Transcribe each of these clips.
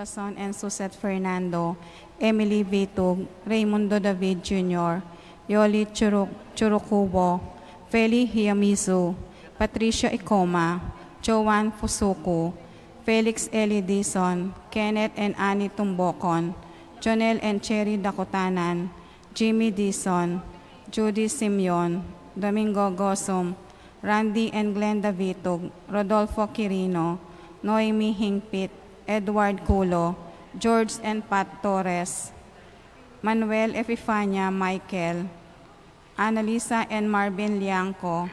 Corazon and Suset Fernando, Emily Vitug, Raymundo David Jr., Yoli Churukubo, Feli Hiyamizu, Patricia Icoma, Joanne Fusuku, Felix Eli Dizon, Kenneth and Annie Tumbocon, Jonel and Cherry Dakotanan, Jimmy Dizon, Judy Simeon, Domingo Gosum, Randy and Glenda Vitug, Rodolfo Quirino, Noemi Hingpit, Edward Culo, George and Pat Torres, Manuel Epifania Michael, Annalisa and Marvin Liangco,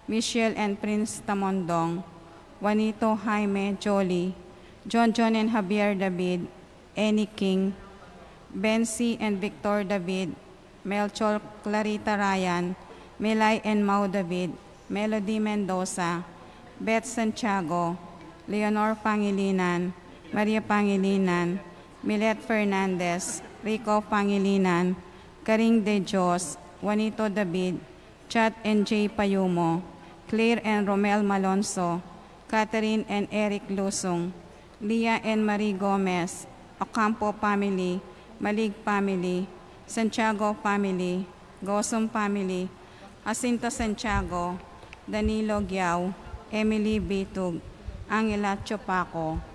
Michelle and Prince Tamondong, Juanito Jaime Jolie, John and Javier David, Annie King, Bensi and Victor David, Melchor Clarita Ryan, Melay and Mau David, Melody Mendoza, Beth Santiago, Leonor Pangilinan, Maria Pangilinan, Milet Fernandez, Rico Pangilinan, Karing De Dios, Juanito David, Chat and Jay Payumo, Claire and Romel Malonzo, Catherine and Eric Lusung, Leah and Marie Gomez, Ocampo family, Malig family, Santiago family, Gosum family, Jacinto Santiago, Danilo Giao, Emily Bitug, Angela Chopaco,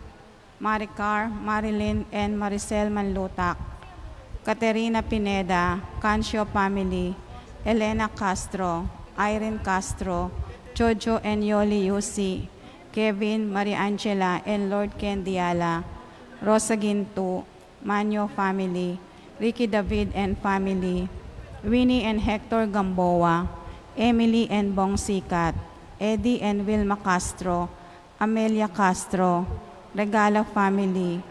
Maricar, Marilyn and Maricel Manlutak, Caterina Pineda, Cancio family, Elena Castro, Irene Castro, Jojo and Yoli Yusi, Kevin, Maria Angela and Lord Ken Diala, Rosa Gintu, Manyo family, Ricky David and family, Winnie and Hector Gamboa, Emily and Bong Sikat, Eddie and Wilma Castro, Amelia Castro, Regala family,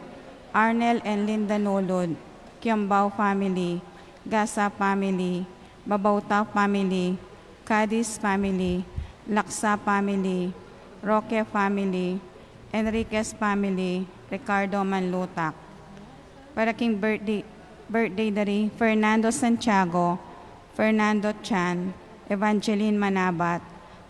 Arnel and Linda Nolod, Kiambao family, Gasa family, Babauta family, Cadiz family, Laksa family, Roque family, Enriquez family, Ricardo Manlutak. Para king birthday dari Fernando Santiago, Fernando Chan, Evangeline Manabat,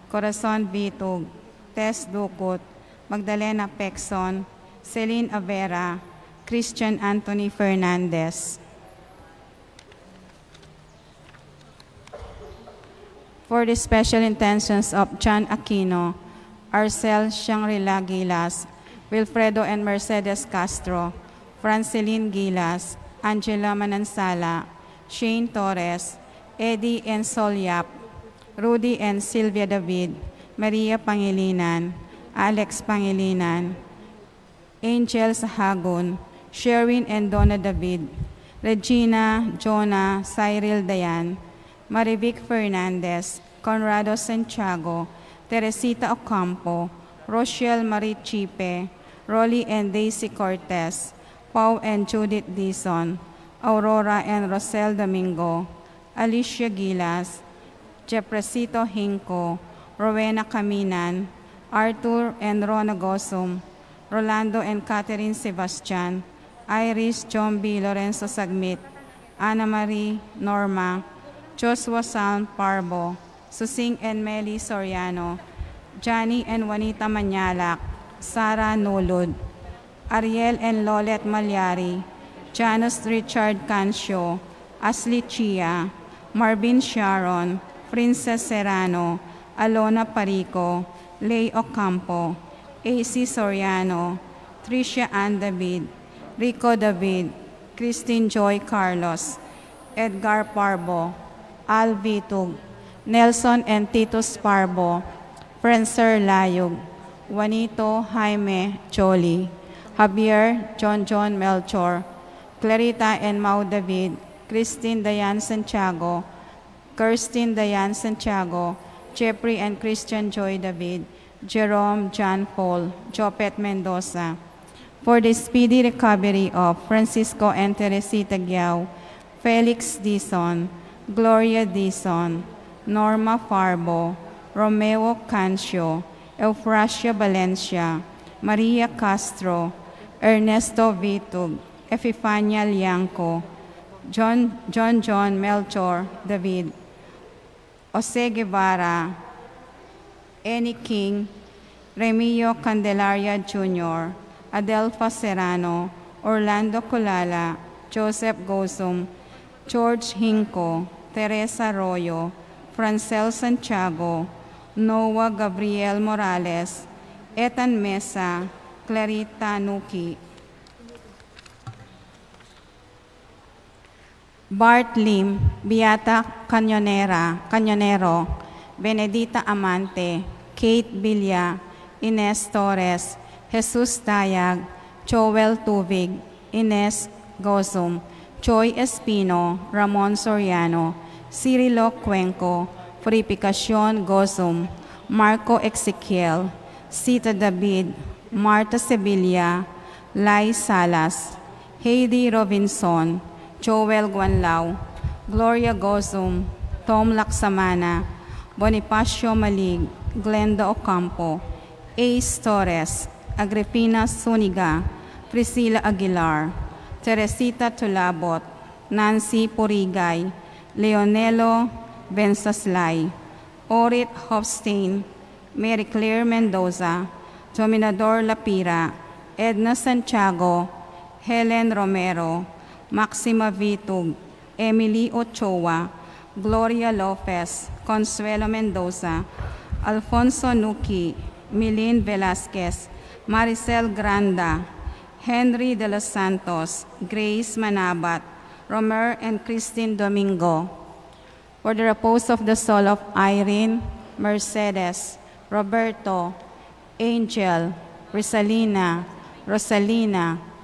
Corazon Vitug, Tess Dukut, Magdalena Pexon, Celine Avera, Christian Anthony Fernandez. For the special intentions of John Aquino, Arcel Shangri-La Gilas, Wilfredo and Mercedes Castro, Franceline Gilas, Angela Manansala, Shane Torres, Eddie and Solyap, Rudy and Sylvia David, Maria Pangilinan, Alex Pangilinan, Angel Sahagun, Sherwin and Donna David, Regina, Jonah, Cyril Dayan, Marivic Fernandez, Conrado Santiago, Teresita Ocampo, Rochelle Marie Chipe, Rolly and Daisy Cortez, Pau and Judith Dizon, Aurora and Rosel Domingo, Alicia Gilas, Jepresito Hinco, Rowena Caminan, Arthur and Rona Gosum, Rolando and Catherine Sebastian, Iris John B. Lorenzo Sagmit, Ana Marie Norma, Joshua Salm Parbo, Susing and Meli Soriano, Johnny and Juanita Manyalak, Sara Nulud, Ariel and Lolet Malyari, Janus Richard Cancio, Ashley Chia, Marvin Sharon, Princess Serrano, Alona Parico, Lay Ocampo, AC Soriano, Tricia Ann David, Rico David, Christine Joy Carlos, Edgar Parbo, Al Vitug, Nelson and Titus Parbo, Prancer Layug, Juanito Jaime Choli, Javier John Melchor, Clarita and Mau David, Christine Dayan Santiago, Kirsten Dayan Santiago, Jeffrey and Christian Joy David, Jerome John Paul, Jopet Mendoza. For the speedy recovery of Francisco and Teresita Giao, Felix Dizon, Gloria Dizon, Norma Farbo, Romeo Cancio, Eufrasia Valencia, Maria Castro, Ernesto Vitug, Epifania Lianco, John Melchor David, Jose Guevara, Annie King, Remio Candelaria Jr., Adelfa Serrano, Orlando Colala, Joseph Gosum, George Hinco, Teresa Royo, Francel Santiago, Noah Gabriel Morales, Ethan Mesa, Clarita Nuki, Bart Lim, Beata Canyonero, Benedita Amante, Kate Villa, Ines Torres, Jesus Tayag, Joel Tubig, Ines Gozum, Joy Espino, Ramon Soriano, Cirilo Cuenco, Purificacion Gozum, Marco Ezequiel, Sita David, Marta Sevilla, Lai Salas, Heidi Robinson, Joel Guanlao, Gloria Gozum, Tom Laksamana, Bonifacio Malig, Glenda Ocampo, Ace Torres, Agripina Suniga, Priscilla Aguilar, Teresita Tulabot, Nancy Purigay, Leonelo Bensaslay, Orit Hofstein, Mary Claire Mendoza, Dominador Lapira, Edna Santiago, Helen Romero, Maxima Vitug, Emily Ochoa, Gloria Lopez, Consuelo Mendoza, Alfonso Nuki, Milene Velasquez, Maricel Granda, Henry de los Santos, Grace Manabat, Romer and Christine Domingo. For the repose of the soul of Irene, Mercedes, Roberto, Angel, Rosalina,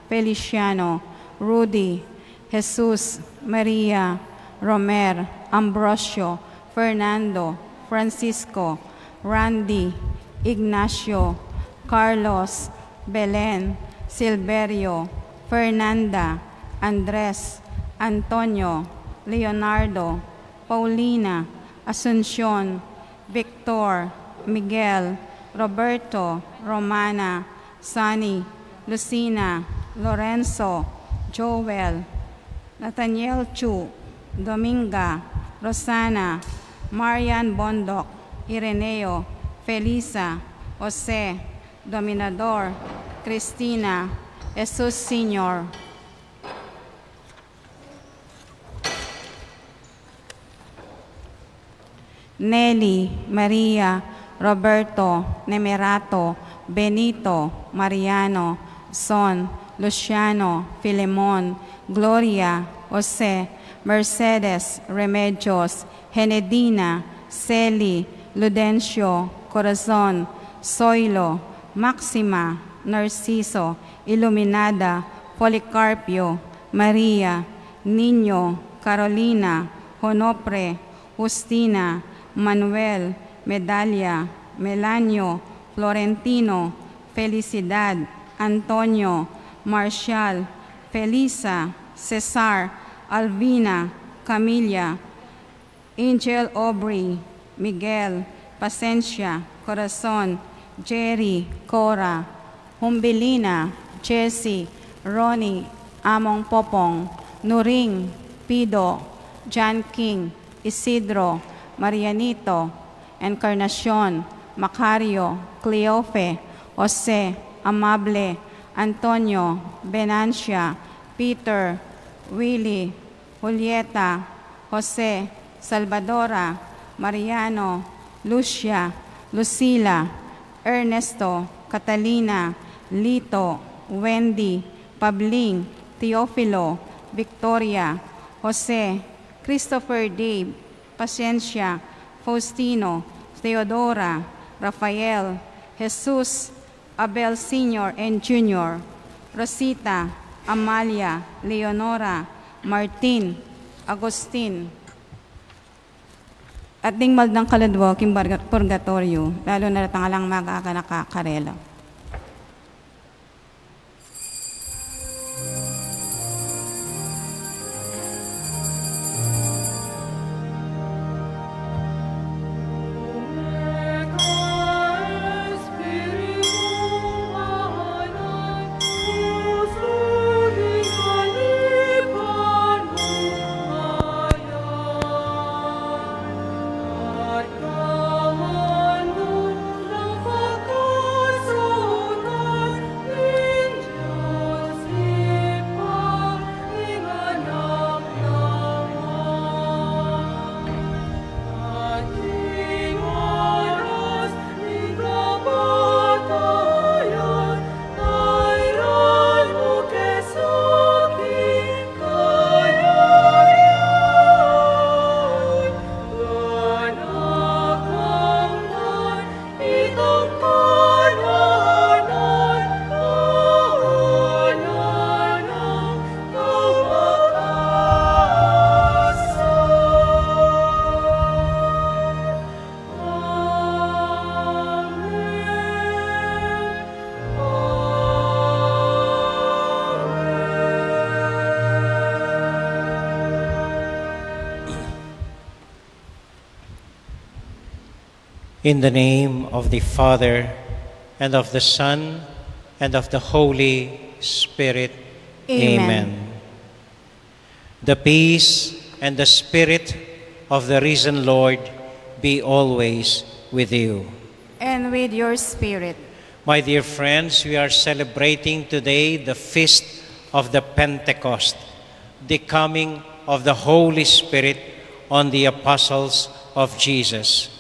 Feliciano, Rudy, Jesus, Maria, Romer, Ambrosio, Fernando, Francisco, Randy, Ignacio, Carlos, Belen, Silverio, Fernanda, Andres, Antonio, Leonardo, Paulina, Asuncion, Victor, Miguel, Roberto, Romana, Sunny, Lucina, Lorenzo, Joel, Nathaniel Chu, Dominga, Rosana, Marian Bondok, Ireneo, Felisa, Jose, Dominador, Cristina, Jesus Senior. Nelly, Maria, Roberto, Nemerato, Benito, Mariano, Son, Luciano, Filemon, Gloria, Jose, Mercedes, Remedios, Henedina, Celi, Ludencio, Corazon, Zoilo, Maxima, Narciso, Iluminada, Policarpio, Maria, Niño, Carolina, Honopre, Justina, Manuel, Medalla, Melanio, Florentino, Felicidad, Antonio, Marcial, Felisa, Cesar, Alvina, Camilla, Angel Aubrey, Miguel, Pacencia, Corazon, Jerry, Cora, Humbilina, Jessie, Ronnie, Among Popong, Nuring, Pido, John King, Isidro, Marianito, Encarnacion, Macario, Cleofe, Jose, Amable, Antonio, Benancia, Peter, Willie, Julieta, Jose, Salvadora, Mariano, Lucia, Lucila, Ernesto, Catalina, Lito, Wendy, Pabling, Teofilo, Victoria, Jose, Christopher Dave, Paciencia, Faustino, Theodora, Rafael, Jesus, Abel Sr. and Jr., Rosita, Amalia, Leonora, Martin, Agustin, at ding maldang kaladwa kim purgatorio, lalo na tangalang mag-aga nakakarela. So In the name of the Father, and of the Son, and of the Holy Spirit. Amen. The peace and the Spirit of the risen Lord be always with you. And with your spirit. My dear friends, we are celebrating today the feast of the Pentecost, the coming of the Holy Spirit on the apostles of Jesus.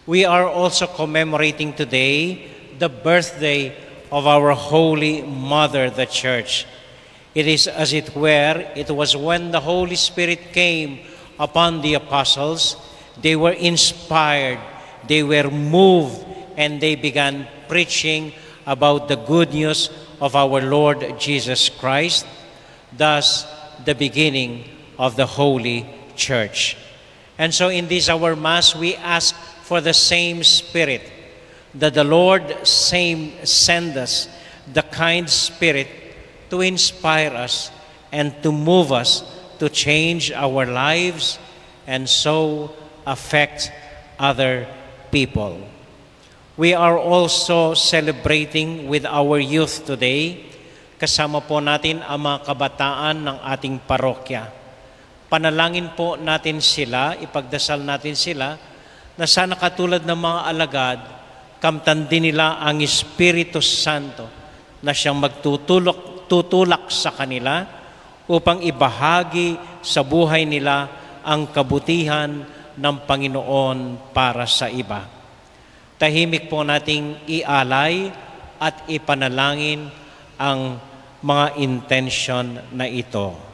We are also commemorating today the birthday of our Holy Mother, the Church. It is, as it were, it was when the Holy Spirit came upon the apostles, they were inspired, they were moved, and they began preaching about the good news of our Lord Jesus Christ, thus the beginning of the Holy Church. And so in this our Mass, we ask for the same Spirit, that the Lord send us the kind Spirit to inspire us and to move us to change our lives and so affect other people. We are also celebrating with our youth today. Kasama po natin ang mga kabataan ng ating parokya. Panalangin po natin sila, ipagdasal natin sila, na sana katulad ng mga alagad, kamtandin nila ang Espiritu Santo na siyang magtutulak sa kanila upang ibahagi sa buhay nila ang kabutihan ng Panginoon para sa iba. Tahimik po nating ialay at ipanalangin ang mga intention na ito.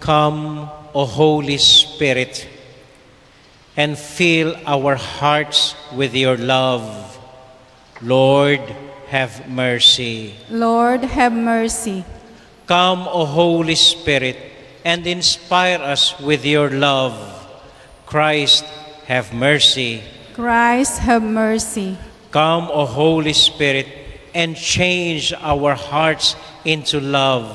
Come, O Holy Spirit, and fill our hearts with your love. Lord, have mercy. Lord, have mercy. Come, O Holy Spirit, and inspire us with your love. Christ, have mercy. Christ, have mercy. Come, O Holy Spirit, and change our hearts into love.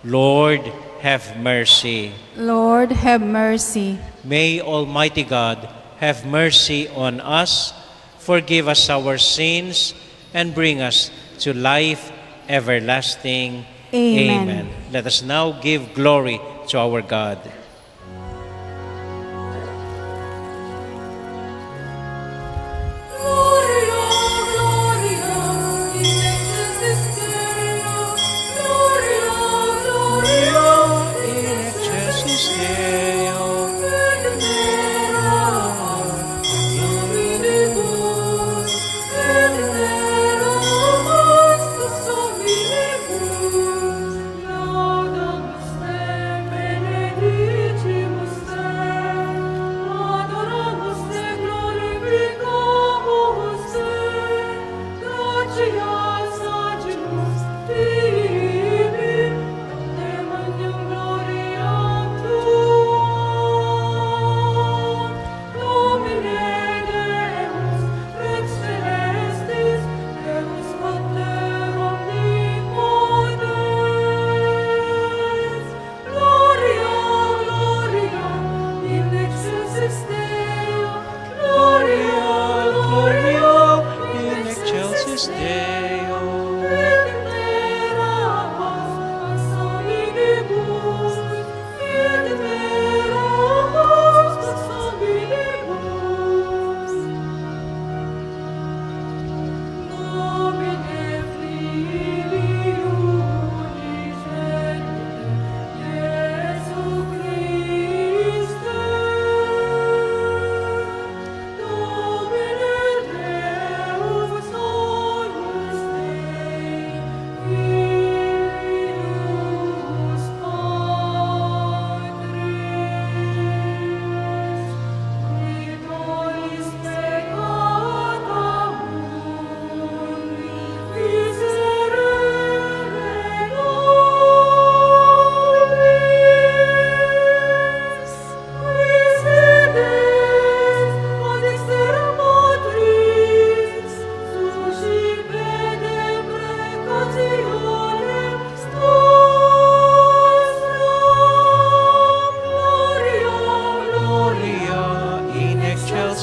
Lord, have mercy. Lord, have mercy. May Almighty God have mercy on us, forgive us our sins, and bring us to life everlasting. Amen. Let us now give glory to our God. Benedictus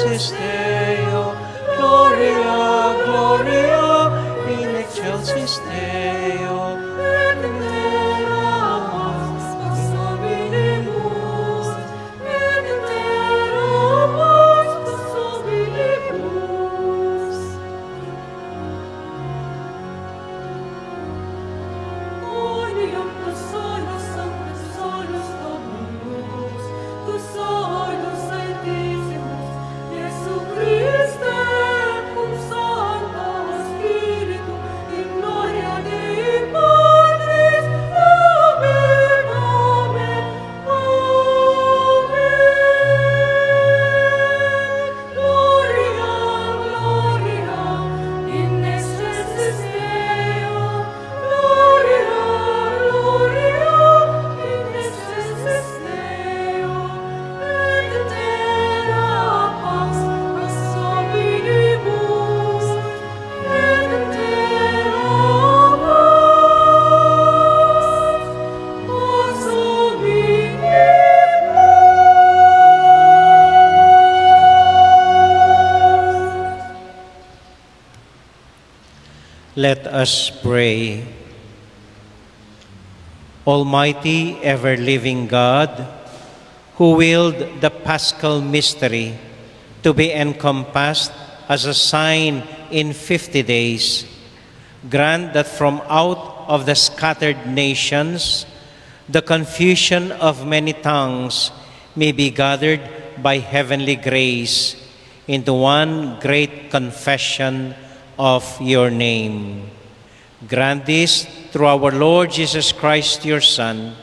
excelsis Deo, Gloria, Gloria, in excelsis Deo, et in terra pax passabilibus, et in terra pax passabilibus. Onium tu solus sanctus solus Dominus, tu solus Sanctissimus, Iesu Christe, cum Sancto Spiritu, in gloria Dei Patris, Amen, Amen, Amen. Gloria, Gloria, in excelsis Deo, Gloria, Gloria, in excelsis Deo, et in terra pax passabilibus, et in terra pax passabilibus. Let us pray. Almighty, ever-living God, who willed the Paschal mystery to be encompassed as a sign in 50 days, grant that from out of the scattered nations, the confusion of many tongues may be gathered by heavenly grace into one great confession of your name. Grant this through our Lord Jesus Christ, your Son,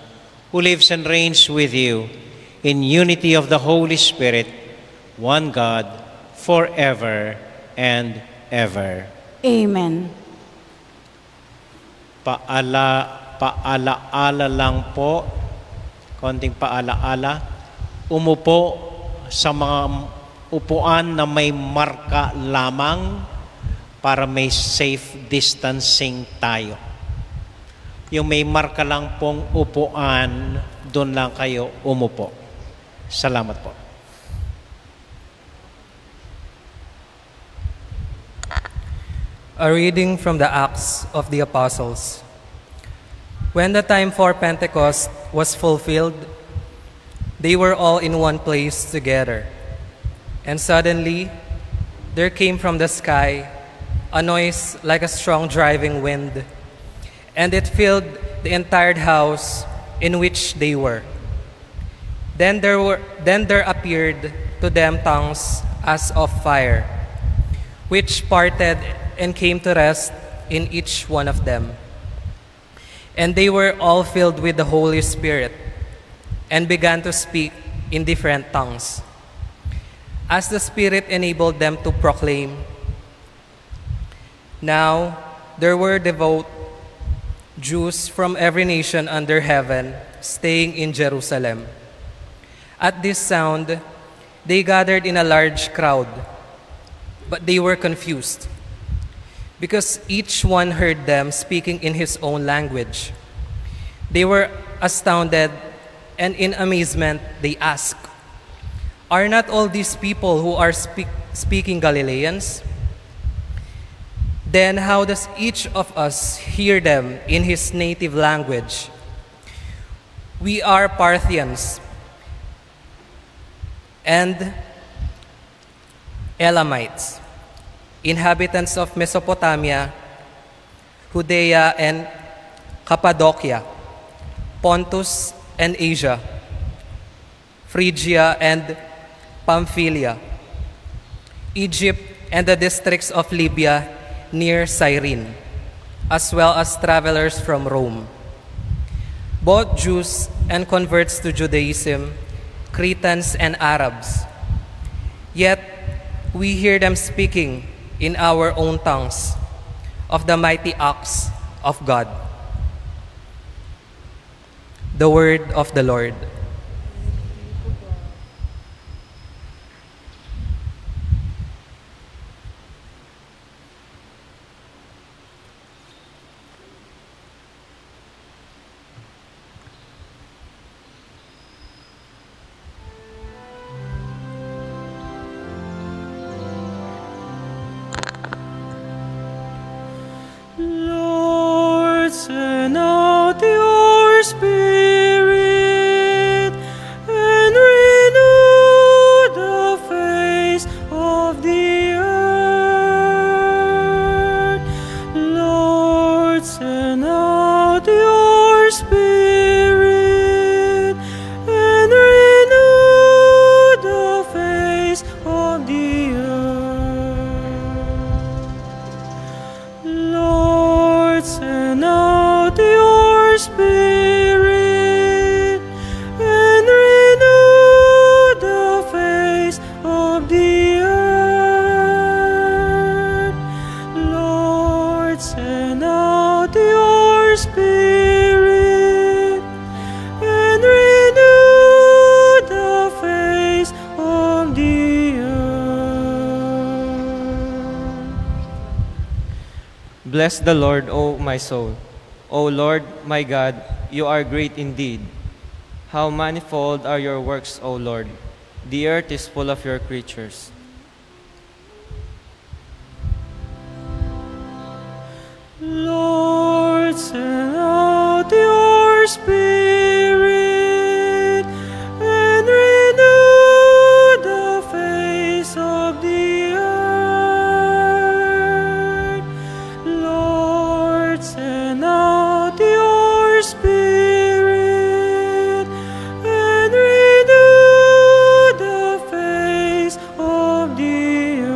who lives and reigns with you in unity of the Holy Spirit, one God, forever and ever. Amen. Paalaala lang po, konting paalaala, umupo sa mga upuan na may marka lamang para may safe distancing tayo. Yung may marka lang pong upuan, doon lang kayo umupo. Salamat po. A reading from the Acts of the Apostles. When the time for Pentecost was fulfilled, they were all in one place together. And suddenly, there came from the sky a noise like a strong driving wind, and it filled the entire house in which they were. Then there appeared to them tongues as of fire, which parted and came to rest in each one of them. And they were all filled with the Holy Spirit and began to speak in different tongues, as the Spirit enabled them to proclaim. Now there were devout Jews from every nation under heaven staying in Jerusalem. At this sound, they gathered in a large crowd, but they were confused, because each one heard them speaking in his own language. They were astounded, and in amazement they asked, "Are not all these people who are speaking Galileans? Then how does each of us hear them in his native language? We are Parthians and Elamites, inhabitants of Mesopotamia, Judea and Cappadocia, Pontus and Asia, Phrygia and Pamphylia, Egypt and the districts of Libya near Cyrene, as well as travelers from Rome, both Jews and converts to Judaism, Cretans and Arabs. Yet we hear them speaking in our own tongues of the mighty acts of God." The word of the Lord. Bless the Lord, O my soul. O Lord, my God, you are great indeed. How manifold are your works, O Lord. The earth is full of your creatures. Lord, send out your Spirit and renew the face of the earth. Lord, send out your Spirit and renew the face of the earth.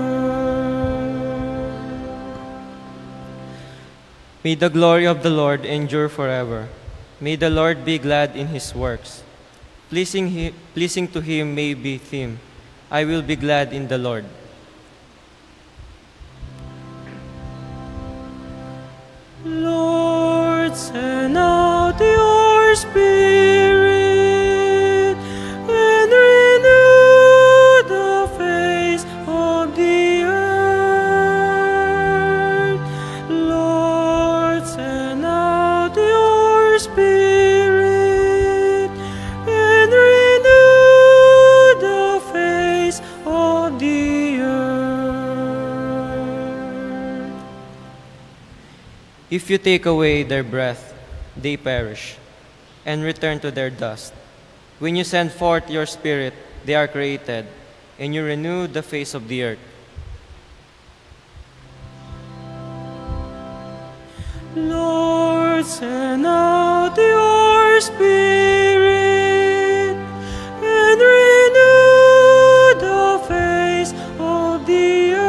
May the glory of the Lord endure forever. May the Lord be glad in his works. Pleasing to him may be theme. I will be glad in the Lord. Lord, send out your Spirit and renew the face of the earth. Lord, send out your Spirit and renew the face of the earth. If you take away their breath, they perish and return to their dust. When you send forth your Spirit, they are created, and you renew the face of the earth. Lord, send out your Spirit and renew the face of the earth.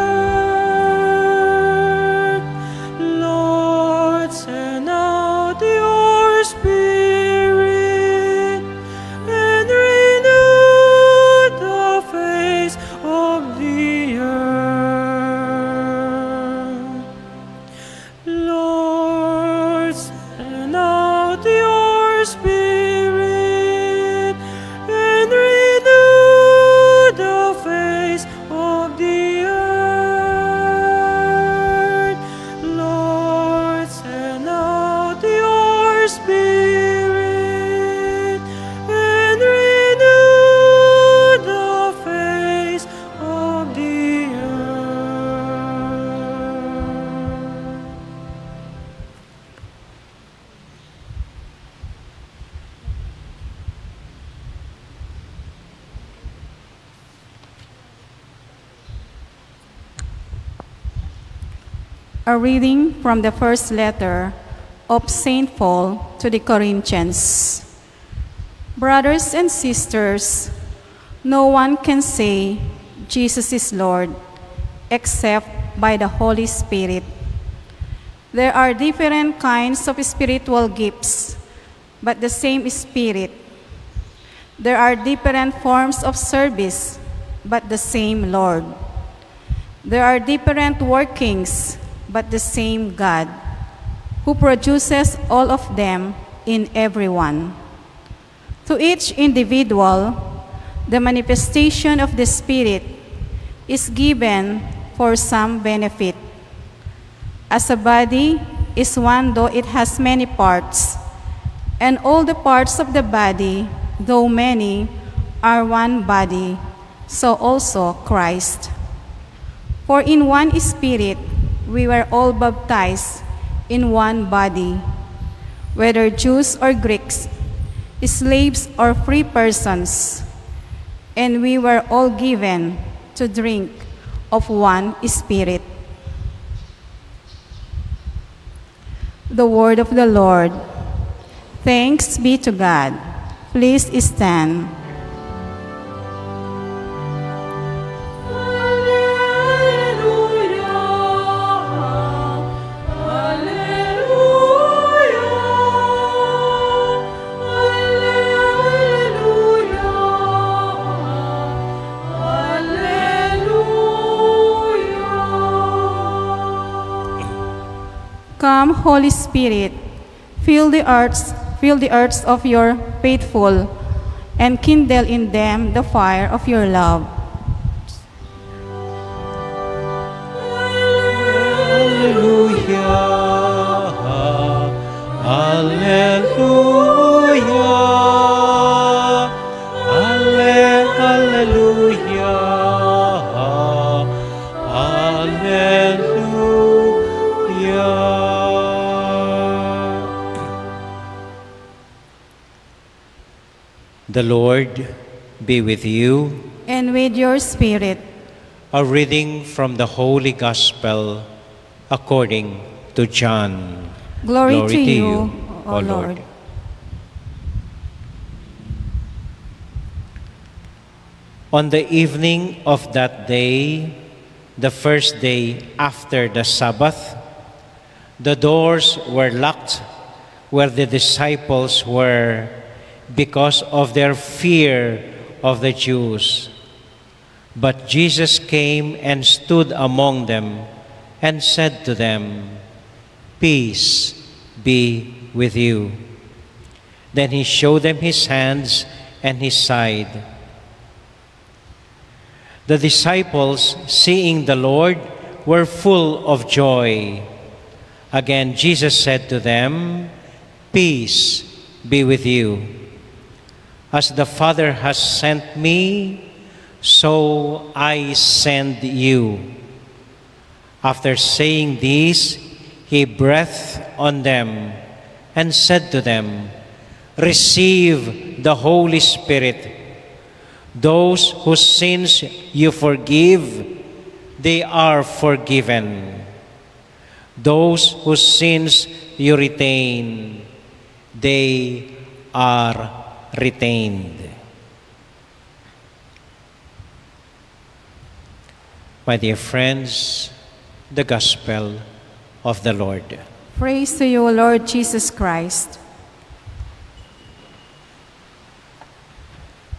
Lord, send out your Spirit and renew the face of the earth. Lord, send out your Spirit and renew the face of the earth. Lord, send out your Spirit and renew the face of the earth. A reading from the first letter of St. Paul to the Corinthians. Brothers and sisters, no one can say Jesus is Lord except by the Holy Spirit. There are different kinds of spiritual gifts, but the same Spirit. There are different forms of service, but the same Lord. There are different workings, but the same God, who produces all of them in everyone. To each individual, the manifestation of the Spirit is given for some benefit. As a body is one though it has many parts, and all the parts of the body, though many, are one body, so also Christ. For in one Spirit we were all baptized in one body, whether Jews or Greeks, slaves or free persons, and we were all given to drink of one Spirit. The word of the Lord. Thanks be to God. Please stand. Come, Holy Spirit, fill the earths of your faithful, and kindle in them the fire of your love. Hallelujah. The Lord be with you. And with your spirit. A reading from the Holy Gospel according to John. Glory to you, O Lord. On the evening of that day, the first day after the Sabbath, the doors were locked where the disciples were because of their fear of the Jews. But Jesus came and stood among them and said to them, "Peace be with you." Then he showed them his hands and his side. The disciples, seeing the Lord, were full of joy. Again, Jesus said to them, "Peace be with you. As the Father has sent me, so I send you." After saying this, he breathed on them and said to them, "Receive the Holy Spirit. Those whose sins you forgive, they are forgiven. Those whose sins you retain, they are retained." My dear friends, the Gospel of the Lord. Praise to you, Lord Jesus Christ.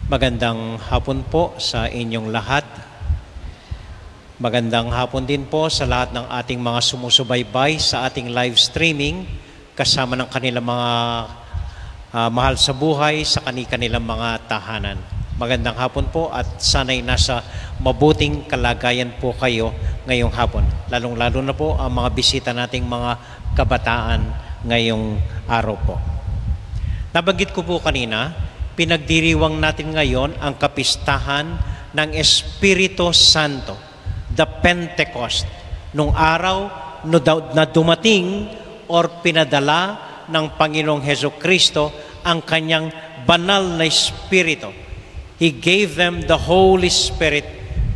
Magandang hapon po sa inyong lahat. Magandang hapon din po sa lahat ng ating mga sumusubaybay sa ating live streaming kasama ng kanilang mga mahal sa buhay sa kanilang mga tahanan. Magandang hapon po at sana'y nasa mabuting kalagayan po kayo ngayong hapon. Lalong-lalo na po ang mga bisita nating mga kabataan ngayong araw po. Nabanggit ko po kanina, pinagdiriwang natin ngayon ang kapistahan ng Espiritu Santo, the Pentecost, nung araw na dumating or pinadala ng Panginoong Hesukristo ang kanyang banal na Espiritu. He gave them the Holy Spirit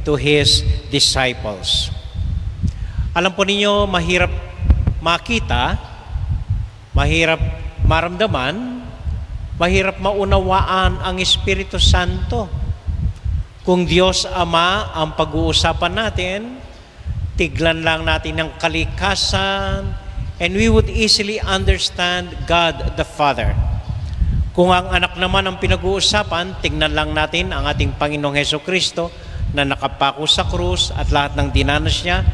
to His disciples. Alam po ninyo, mahirap makita, mahirap maramdaman, mahirap maunawaan ang Espiritu Santo. Kung Diyos Ama ang pag-uusapan natin, tiglan lang natin ng kalikasan, and we would easily understand God the Father. Kung ang anak naman ang pinag-uusapan, tignan lang natin ang ating Panginoong Hesukristo na nakapako sa krus at lahat ng dinanas niya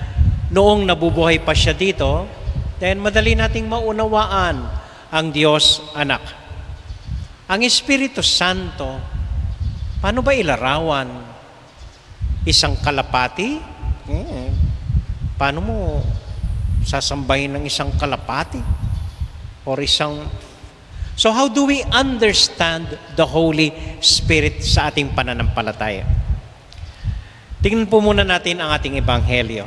noong nabubuhay pa siya dito, then madali nating maunawaan ang Diyos Anak. Ang Espiritu Santo, paano ba ilarawan? Isang kalapati? Paano mo sasambahin ng isang kalapati? Or isang... So how do we understand the Holy Spirit sa ating pananampalataya? Tingnan po muna natin ang ating Ebanghelyo.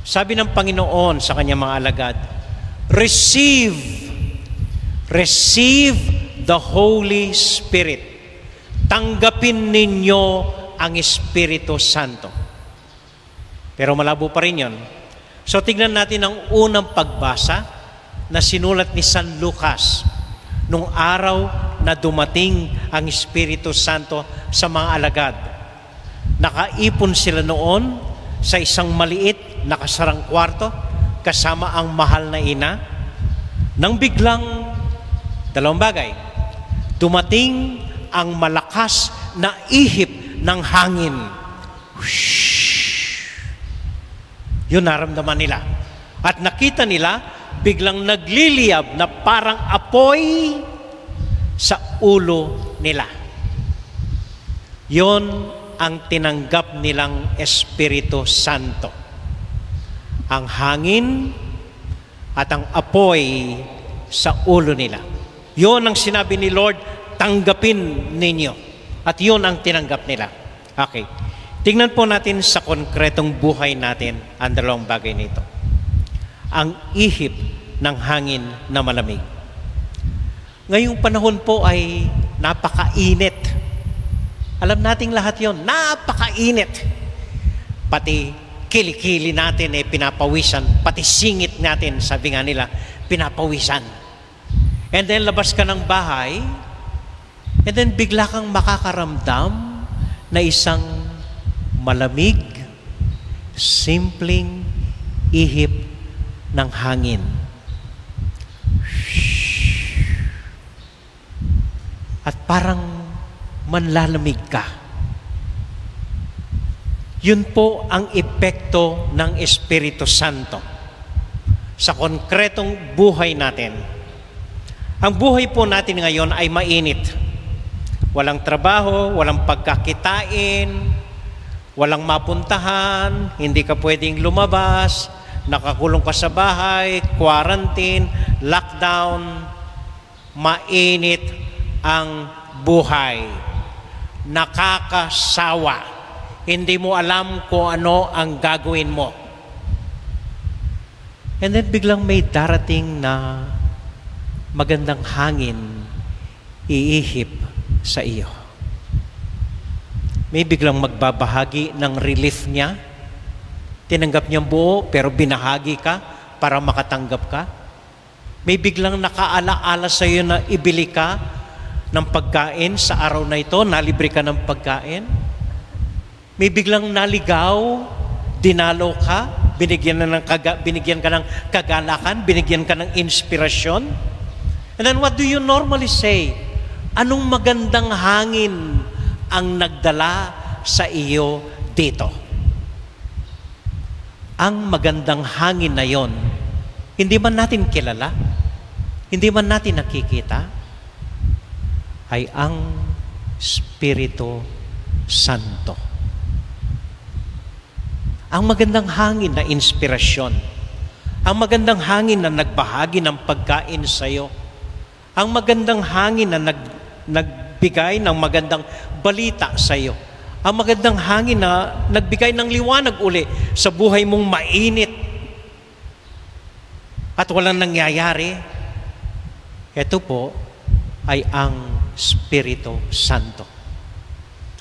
Sabi ng Panginoon sa kanyang mga alagad, Receive the Holy Spirit. Tanggapin ninyo ang Espiritu Santo. Pero malabo pa rin yun. So tignan natin ang unang pagbasa na sinulat ni San Lucas nung araw na dumating ang Espiritu Santo sa mga alagad. Nakaipon sila noon sa isang maliit na kasarang kwarto kasama ang mahal na ina. Nang biglang dalawang bagay. Dumating ang malakas na ihip ng hangin. Yun naramdaman nila. At nakita nila, biglang nagliliyab na parang apoy sa ulo nila. Yun ang tinanggap nilang Espiritu Santo. Ang hangin at ang apoy sa ulo nila. Yun ang sinabi ni Lord, tanggapin ninyo. At yun ang tinanggap nila. Okay. Tingnan po natin sa konkretong buhay natin ang dalawang bagay nito. Ang ihip ng hangin na malamig. Ngayong panahon po ay napakainit. Alam nating lahat yon, napakainit. Pati kilikili natin pinapawisan, pati singit natin, sabi nga nila, pinapawisan. And then labas ka ng bahay, and then bigla kang makakaramdam na isang malamig, simpleng ihip ng hangin. At parang manlalamig ka. Yun po ang epekto ng Espiritu Santo sa konkretong buhay natin. Ang buhay po natin ngayon ay mainit. Walang trabaho, walang pagkakitain, walang mapuntahan, hindi ka pwedeng lumabas, nakakulong ka sa bahay, quarantine, lockdown, mainit ang buhay. Nakakasawa. Hindi mo alam kung ano ang gagawin mo. And then biglang may darating na magandang hangin iihip sa iyo. May biglang magbabahagi ng relief niya. Tinanggap niyang buo pero binahagi ka para makatanggap ka. May biglang nakaala-ala sa iyo na ibili ka ng pagkain sa araw na ito, nalibre ka ng pagkain. May biglang naligaw, dinalo ka, binigyan ka ng kagalakan, binigyan ka ng inspirasyon. And then what do you normally say? Anong magandang hangin ang nagdala sa iyo dito? Ang magandang hangin na yon, hindi man natin kilala, hindi man natin nakikita, ay ang Espiritu Santo. Ang magandang hangin na inspirasyon, ang magandang hangin na nagbahagi ng pagkain sa iyo, ang magandang hangin na nagbigay ng magandang balita sa iyo, ang magandang hangin na nagbigay ng liwanag uli sa buhay mong mainit at walang nangyayari. Ito po ay ang Espiritu Santo.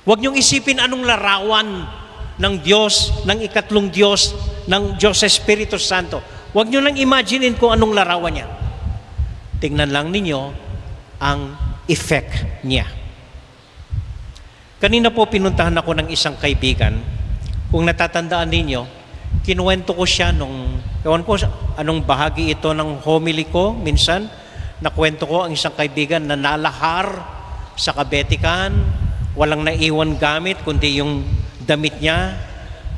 Huwag niyong isipin anong larawan ng Diyos, ng ikatlong Diyos, ng Diyos Espiritu Santo. Huwag niyo lang imaginein kung anong larawan niya. Tingnan lang ninyo ang effect niya. Kanina po pinuntahan ako ng isang kaibigan. Kung natatandaan ninyo, kinuwento ko siya nung, ewan ko anong bahagi ito ng homily ko, minsan, nakwento ko ang isang kaibigan na nalahar sa kabetikan, walang naiwan gamit, kundi yung damit niya,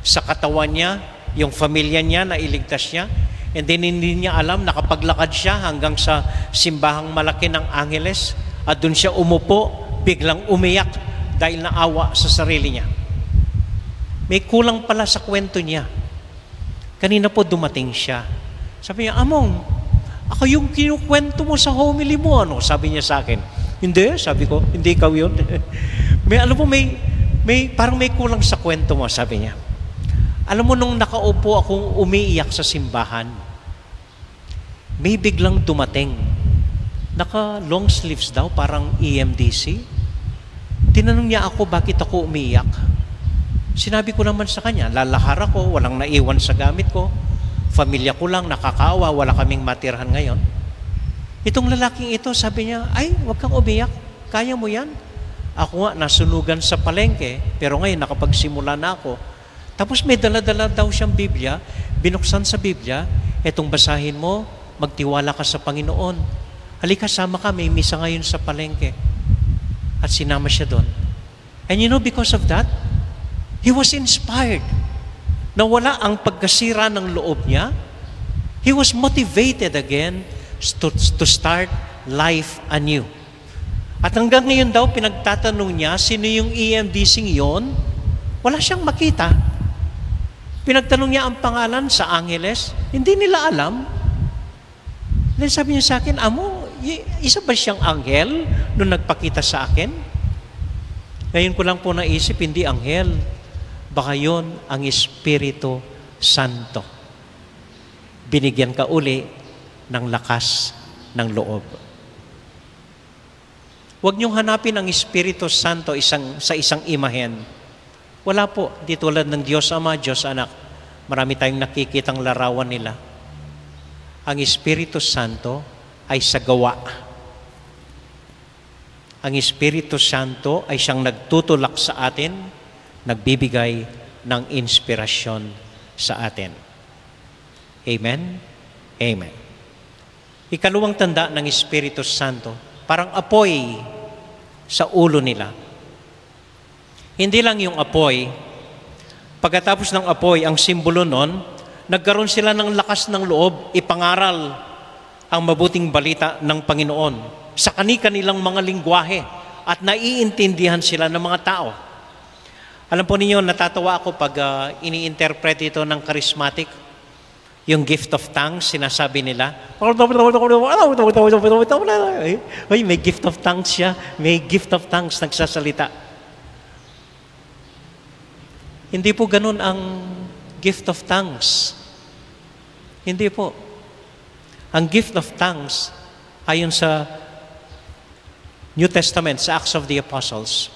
sa katawan niya, yung pamilya niya na iligtas niya. And then hindi niya alam, nakapaglakad siya hanggang sa simbahang malaki ng Angeles at doon siya umupo, biglang umiyak dahil naawa sa sarili niya. May kulang pala sa kwento niya. Kanina po dumating siya. Sabi niya, Among, ako yung kinukwento mo sa homily mo, ano? Sabi niya sa akin. Hindi, sabi ko, hindi ikaw yun. Alam mo, parang may kulang sa kwento mo, sabi niya. Alam mo, nung nakaupo akong umiiyak sa simbahan, may biglang dumating. Naka long sleeves daw, parang EMDC. Tinanong niya ako, bakit ako umiiyak? Sinabi ko naman sa kanya, lalahar ako, walang naiwan sa gamit ko. Pamilya ko lang, nakakaawa, wala kaming matirhan ngayon. Itong lalaking ito, sabi niya, ay, huwag kang umiyak, kaya mo yan. Ako nga, nasunugan sa palengke, pero ngayon nakapagsimula na ako. Tapos may dala-dala daw siyang Biblia, binuksan sa Biblia, etong basahin mo, magtiwala ka sa Panginoon. Halika, sama ka, may misa ngayon sa palengke. At sinama siya doon. And you know, because of that, he was inspired. Nawala ang pagkasira ng loob niya. He was motivated again to start life anew. At hanggang ngayon daw, pinagtatanong niya, sino yung EMDC yon? Wala siyang makita. Pinagtanong niya ang pangalan sa Angeles, hindi nila alam. Then sabi niya sa akin, Amo, isa ba siyang anghel nung nagpakita sa akin? Ngayon ko lang po naisip, hindi anghel. Baka yun ang Espiritu Santo. Binigyan ka uli ng lakas ng loob. Huwag niyong hanapin ang Espiritu Santo sa isang imahen. Wala po. Di tulad ng Diyos Ama, Diyos Anak. Marami tayong nakikitang larawan nila. Ang Espiritu Santo ay sa gawa. Ang Espiritu Santo ay siyang nagtutulak sa atin, nagbibigay ng inspirasyon sa atin. Amen? Amen. Ikaluwang tanda ng Espiritu Santo, parang apoy sa ulo nila. Hindi lang yung apoy. Pagkatapos ng apoy, ang simbolo nun, nagkaroon sila ng lakas ng loob, ipangaral ang mabuting balita ng Panginoon sa kani-kanilang mga lingwahe at naiintindihan sila ng mga tao. Alam po ninyo, natatawa ako pag ini-interpret ito ng charismatic. Yung gift of tongues, sinasabi nila, ay, may gift of tongues siya, may gift of tongues nagsasalita. Hindi po ganun ang gift of tongues. Hindi po. Ang gift of tongues, ayon sa New Testament, sa Acts of the Apostles,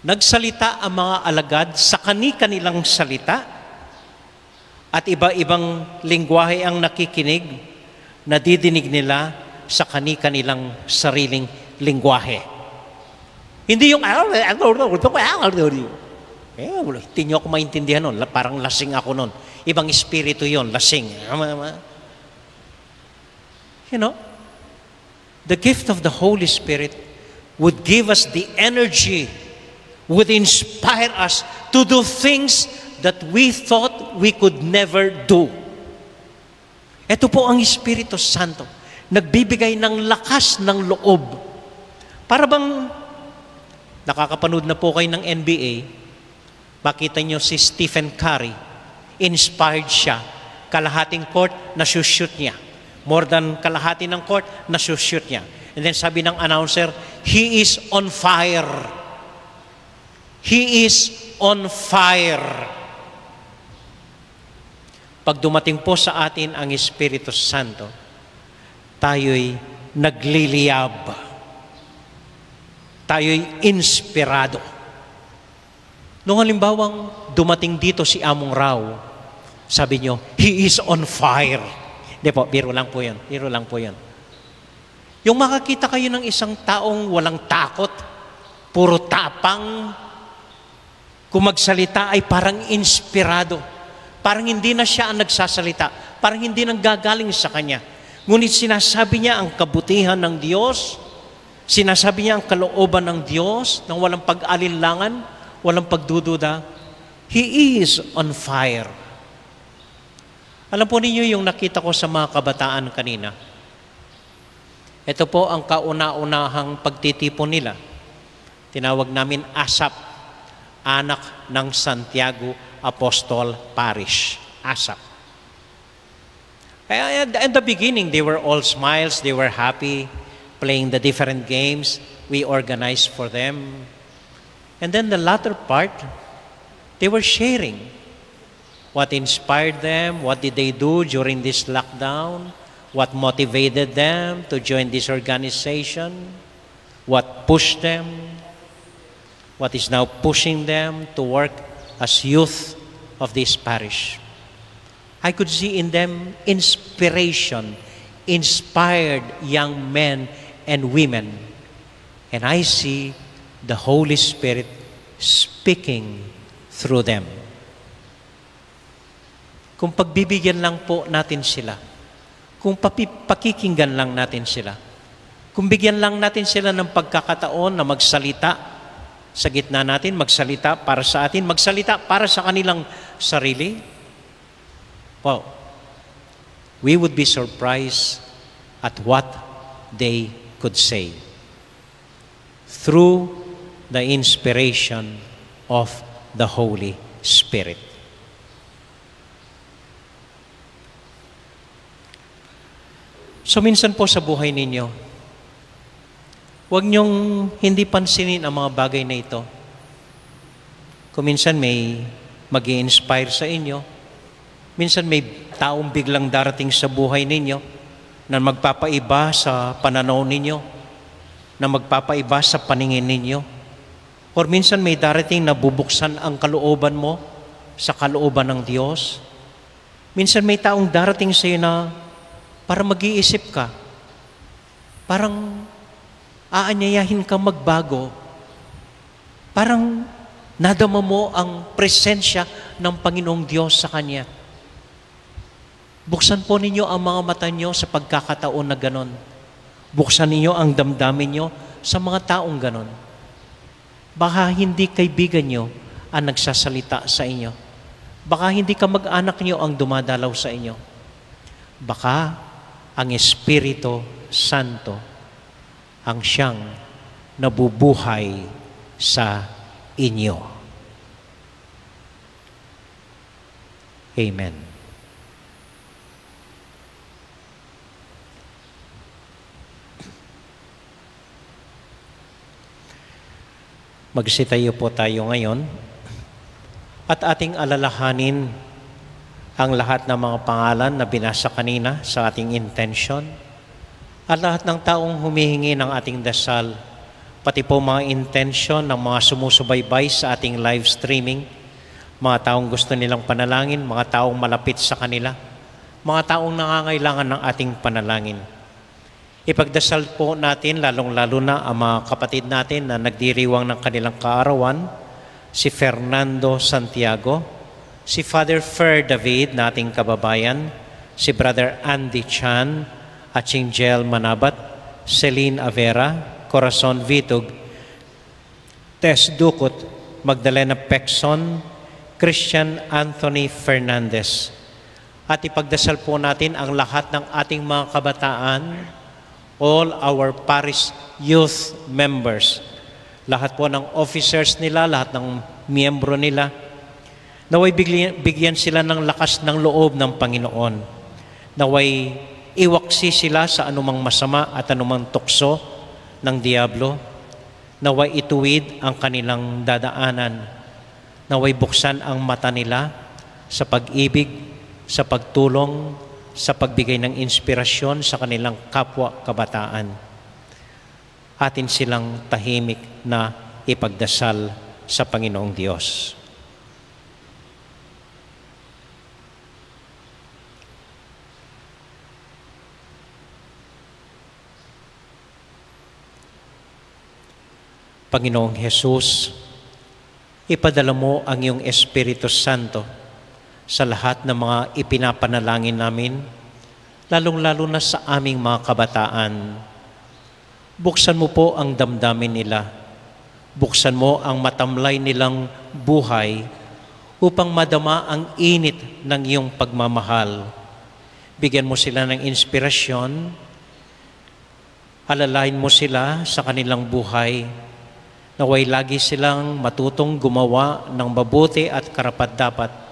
nagsalita ang mga alagad sa kani-kanilang salita at iba-ibang lingwahe ang nakikinig, nadidinig nila sa kani-kanilang sariling lingwahe. Hindi yung hindi nyo ako maintindihan nun. Parang lasing ako nun. Ibang espiritu yon, lasing. You know, the gift of the Holy Spirit would give us the energy, would inspire us to do things that we thought we could never do. Ito po ang Espiritu Santo. Nagbibigay ng lakas ng loob. Para bang nakakapanood na po kayo ng NBA, makita nyo si Stephen Curry, inspired siya. Kalahating court, nasushoot niya. More than kalahati ng court, nasushoot niya. And then sabi ng announcer, he is on fire. He is on fire. Pag dumating po sa atin ang Espiritu Santo, tayo'y nagliliyab. Tayo'y inspirado. Nung halimbawang dumating dito si Among Rao, sabi nyo, he is on fire. Hindi po, biro lang po yun. Biro lang po yun. Yung makakita kayo ng isang taong walang takot, puro tapang, kung magsalita ay parang inspirado. Parang hindi na siya ang nagsasalita. Parang hindi nang gagaling sa kanya. Ngunit sinasabi niya ang kabutihan ng Diyos. Sinasabi niya ang kalooban ng Diyos nang walang pag-alinlangan, walang pagdududa. He is on fire. Alam po ninyo yung nakita ko sa mga kabataan kanina. Ito po ang kauna-unahang pagtitipon nila. Tinawag namin ASAP, Anak ng Santiago Apostol Parish. ASAP. At the beginning, they were all smiles, they were happy, playing the different games we organized for them. And then the latter part, they were sharing what inspired them, what did they do during this lockdown, what motivated them to join this organization, what pushed them, what is now pushing them to work as youth of this parish. I could see in them inspiration, inspired young men and women. And I see the Holy Spirit speaking through them. Kung pagbibigyan lang po natin sila, kung pakikinggan lang natin sila, kung bigyan lang natin sila ng pagkakataon na magsalita sa gitna natin, magsalita para sa atin, magsalita para sa kanilang sarili, wow, we would be surprised at what they could say through the inspiration of the Holy Spirit. So minsan po sa buhay ninyo, huwag niyong hindi pansinin ang mga bagay na ito. Kung minsan may mag-i-inspire sa inyo, minsan may taong biglang darating sa buhay ninyo na magpapaiba sa pananaw ninyo. na magpapaiba sa paningin ninyo. Or minsan may darating na bubuksan ang kalooban mo sa kalooban ng Diyos. Minsan may taong darating sa iyo na para mag-iisip ka, parang aanyayahin ka magbago, parang nadama mo ang presensya ng Panginoong Diyos sa Kanya. Buksan po ninyo ang mga mata nyo sa pagkakataon na ganon. Buksan ninyo ang damdamin nyo sa mga taong ganon. Baka hindi kaibigan nyo ang nagsasalita sa inyo. Baka hindi kamag-anak nyo ang dumadalaw sa inyo. Baka ang Espiritu Santo ang siyang nabubuhay sa inyo. Amen. Magsitayo po tayo ngayon at ating alalahanin ang lahat ng mga pangalan na binasa kanina sa ating intention at lahat ng taong humihingi ng ating dasal, pati po mga intention ng mga sumusubaybay sa ating live streaming, mga taong gusto nilang panalangin, mga taong malapit sa kanila, mga taong nangangailangan ng ating panalangin. Ipagdasal po natin, lalong-lalo na ang mga kapatid natin na nagdiriwang ng kanilang kaarawan, si Fernando Santiago, si Father Fer David, nating kababayan, si Brother Andy Chan, Achingel Manabat, Celine Avera, Corazon Vitug, Tess Ducot, Magdalena Pecson, Christian Anthony Fernandez. At ipagdasal po natin ang lahat ng ating mga kabataan, all our parish youth members, lahat po ng officers nila, lahat ng miyembro nila, naway bigyan sila ng lakas ng loob ng Panginoon, naway iwaksi sila sa anumang masama at anumang tukso ng diablo, naway ituwid ang kanilang dadaanan, naway buksan ang mata nila sa pag-ibig, sa pagtulong, sa pagbigay ng inspirasyon sa kanilang kapwa kabataan. Atin silang tahimik na ipagdasal sa Panginoong Diyos. Panginoong Jesus, ipadala mo ang iyong Espiritu Santo sa lahat ng mga ipinapanalangin namin, lalong-lalo na sa aming mga kabataan. Buksan mo po ang damdamin nila. Buksan mo ang matamlay nilang buhay upang madama ang init ng iyong pagmamahal. Bigyan mo sila ng inspirasyon, alalahin mo sila sa kanilang buhay, naway lagi silang matutong gumawa ng mabuti at karapat-dapat,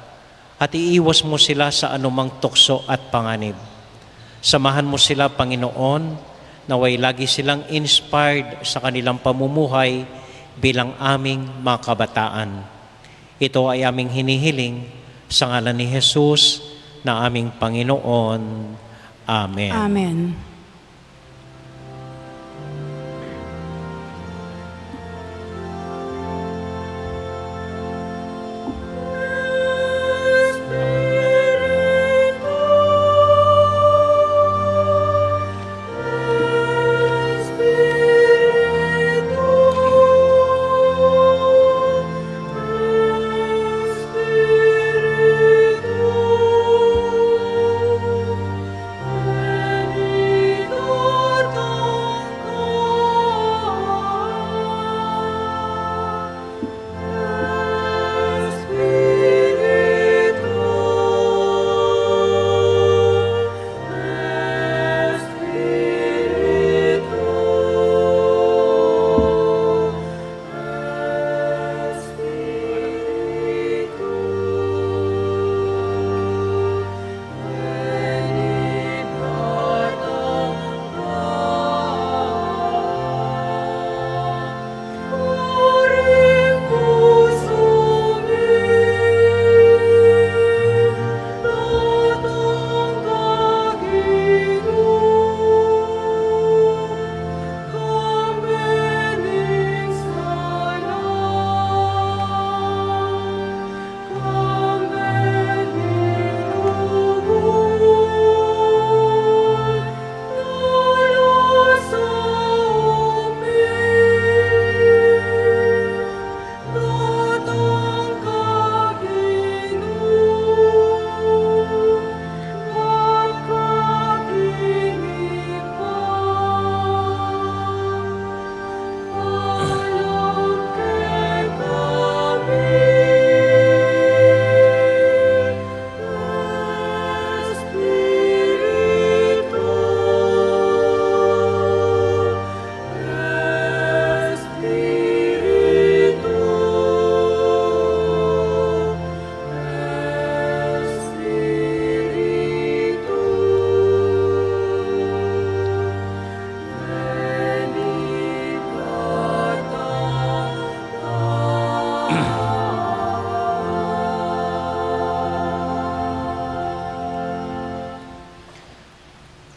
at iiwas mo sila sa anumang tukso at panganib. Samahan mo sila, Panginoon, naway lagi silang inspired sa kanilang pamumuhay bilang aming mga kabataan. Ito ay aming hinihiling sa ngalan ni Jesus na aming Panginoon. Amen. Amen. Spirit,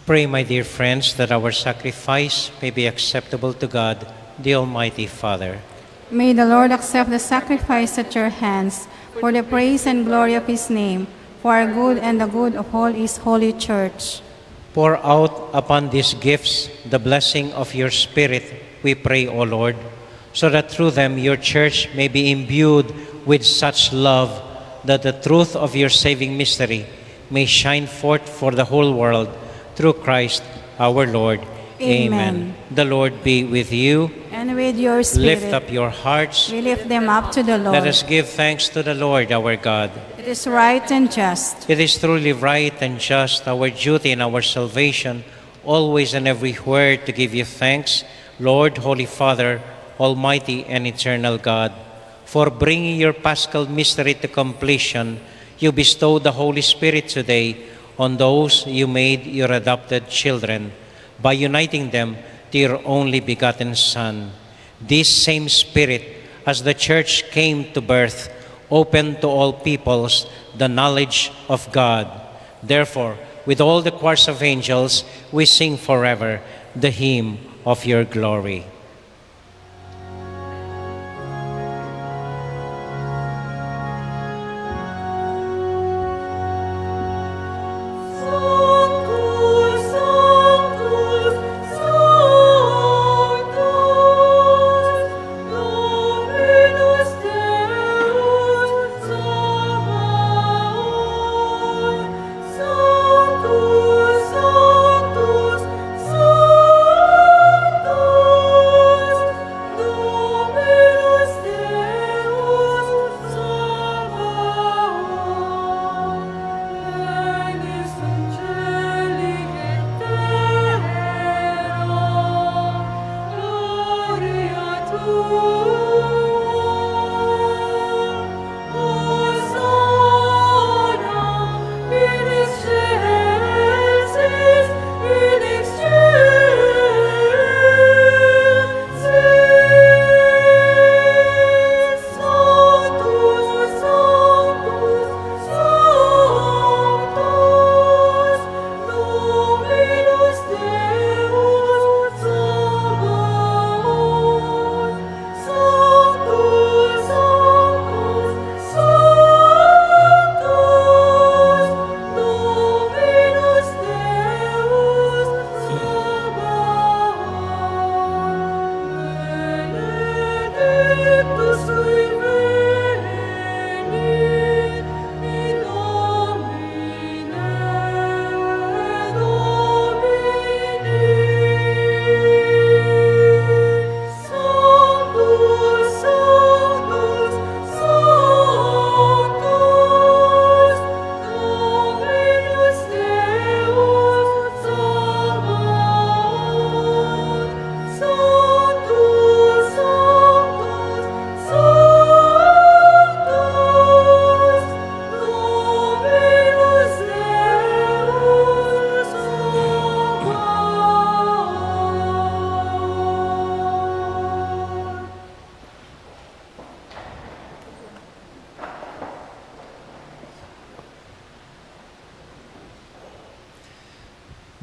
Pray, my dear friends, that our sacrifice may be acceptable to God, the Almighty Father. May the Lord accept the sacrifice at your hands for the praise and glory of his name, for our good and the good of all his holy church. Pour out upon these gifts the blessing of your Spirit, we pray, O Lord, so that through them your church may be imbued with such love that the truth of your saving mystery may shine forth for the whole world through Christ our Lord. Amen. The Lord be with you. And with your spirit, Lift up your hearts. we lift them up to the Lord. Let us give thanks to the Lord our God. It is right and just. It is truly right and just, our duty and our salvation, always and everywhere to give you thanks, Lord, Holy Father, Almighty and eternal God. For bringing your Paschal mystery to completion, you bestowed the Holy Spirit today on those you made your adopted children, by uniting them to your only begotten Son. This same Spirit, as the Church came to birth, opened to all peoples the knowledge of God. Therefore, with all the choirs of angels, we sing forever the hymn of your glory.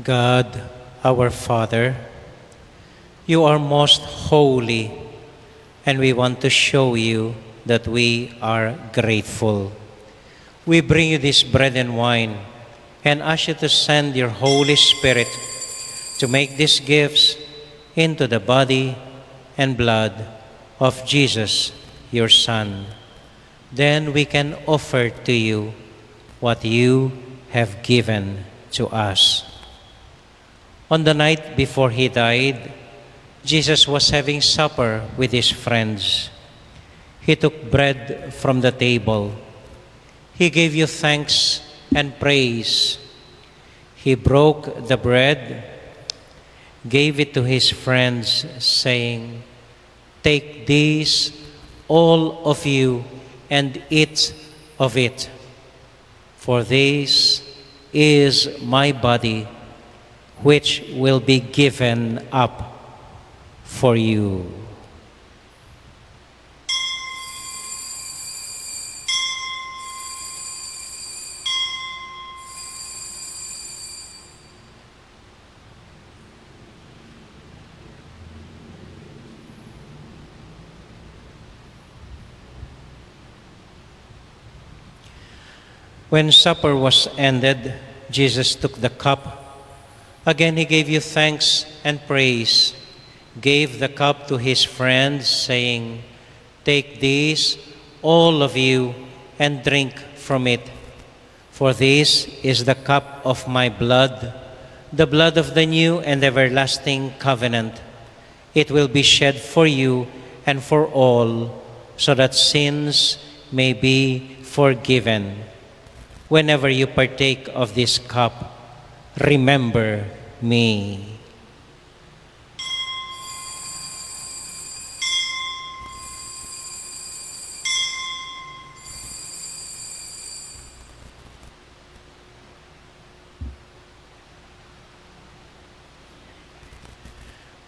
God, our Father, you are most holy, and we want to show you that we are grateful. We bring you this bread and wine and ask you to send your Holy Spirit to make these gifts into the body and blood of Jesus, your Son. Then we can offer to you what you have given to us. On the night before he died, Jesus was having supper with his friends. He took bread from the table. He gave you thanks and praise. He broke the bread, gave it to his friends, saying, "Take this, all of you, and eat of it. For this is my body, which will be given up for you." When supper was ended, Jesus took the cup. Again he gave you thanks and praise, gave the cup to his friends, saying, "Take this, all of you, and drink from it. For this is the cup of my blood, the blood of the new and everlasting covenant. It will be shed for you and for all, so that sins may be forgiven. Whenever you partake of this cup, remember me."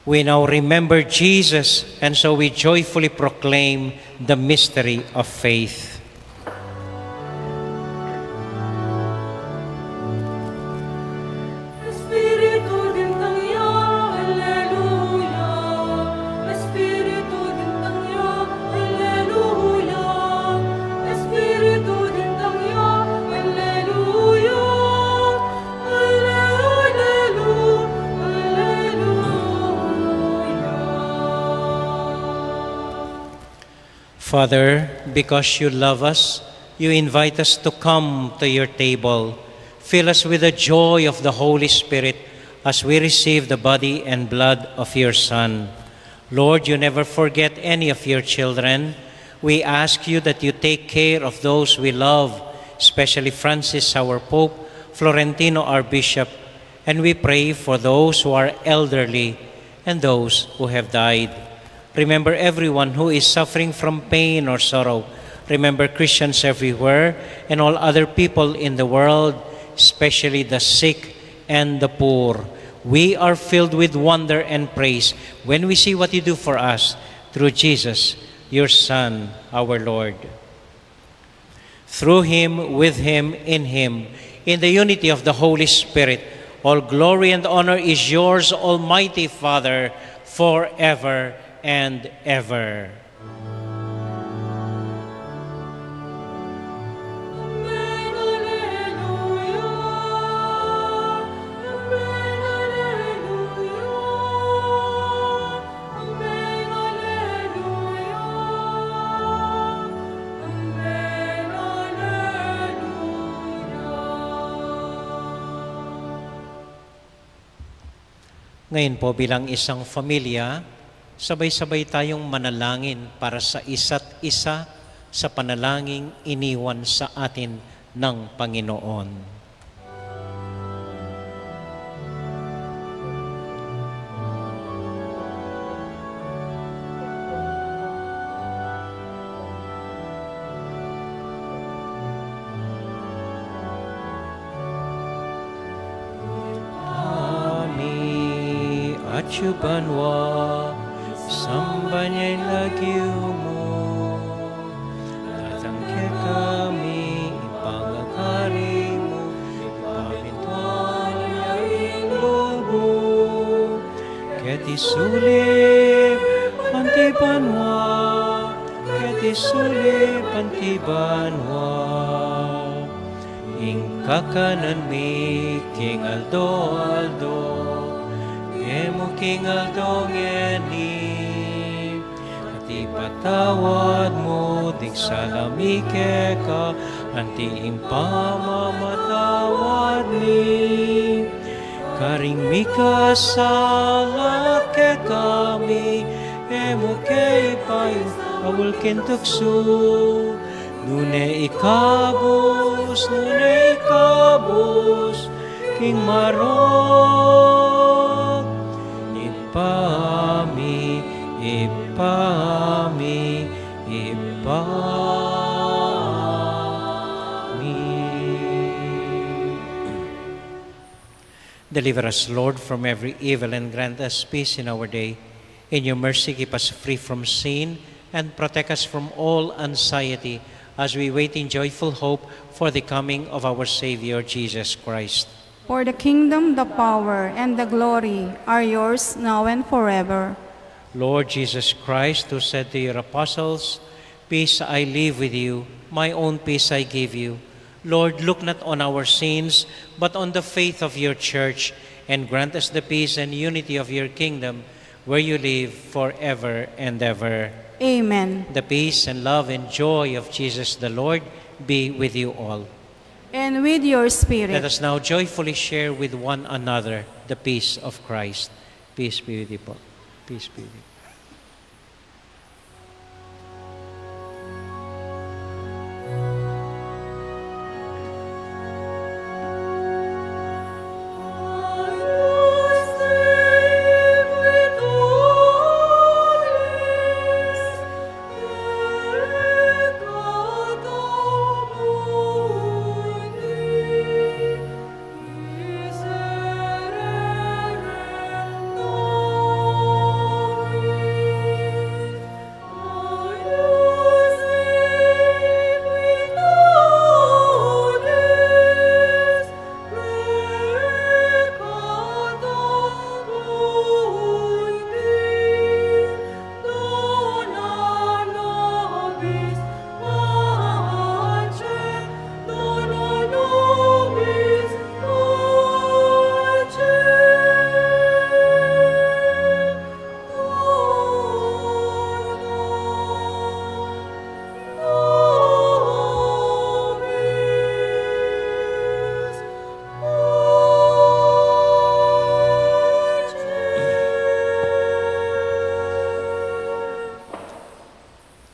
We now remember Jesus, and so we joyfully proclaim the mystery of faith. Espiritu dintang yo, Alleluia. Espiritu dintang yo, Alleluia. Espiritu dintang yo, Alleluia. Father, because you love us, you invite us to come to your table. Fill us with the joy of the Holy Spirit as we receive the body and blood of your Son. Lord, you never forget any of your children. We ask you that you take care of those we love, especially Francis, our Pope, Florentino, our Bishop, and we pray for those who are elderly and those who have died. Remember everyone who is suffering from pain or sorrow. Remember Christians everywhere and all other people in the world, especially the sick and the poor. We are filled with wonder and praise when we see what you do for us through Jesus, your Son, our Lord. Through him, with him, in the unity of the Holy Spirit, all glory and honor is yours, Almighty Father, forever and ever. Amen, Alleluia. Amen, Alleluia. Amen, Alleluia. Amen, Alleluia. Ngayon po bilang isang pamilya, sabay-sabay tayong manalangin para sa isa't isa sa panalangin iniwan sa atin ng Panginoon. Ami acubanwa Sambanyay lagyo mo, tatangke kami, ipangakari mo, ipabintuan yaing lobo. Keti sulip, pantibanwa, keti sulip, pantibanwa. Ingkakanan mi, King Aldo, Aldo, Emo King Aldo ngeni. Patawad mo, dig salamike ka, anti impamamatawad mi. Karing mika salat ke kami, emo ke ipayo, awul kintuksu. Nune ikabus, king marot, ipami, ipami. Deliver us, Lord, from every evil and grant us peace in our day. In your mercy, keep us free from sin and protect us from all anxiety as we wait in joyful hope for the coming of our Savior, Jesus Christ. For the kingdom, the power, and the glory are yours now and forever. Lord Jesus Christ, who said to your apostles, "Peace I leave with you, my own peace I give you. Lord, look not on our sins, but on the faith of your church, and grant us the peace and unity of your kingdom, where you live forever and ever. Amen. The peace and love and joy of Jesus the Lord be with you all. And with your spirit. Let us now joyfully share with one another the peace of Christ. Peace be with you, Paul. Peace be with you.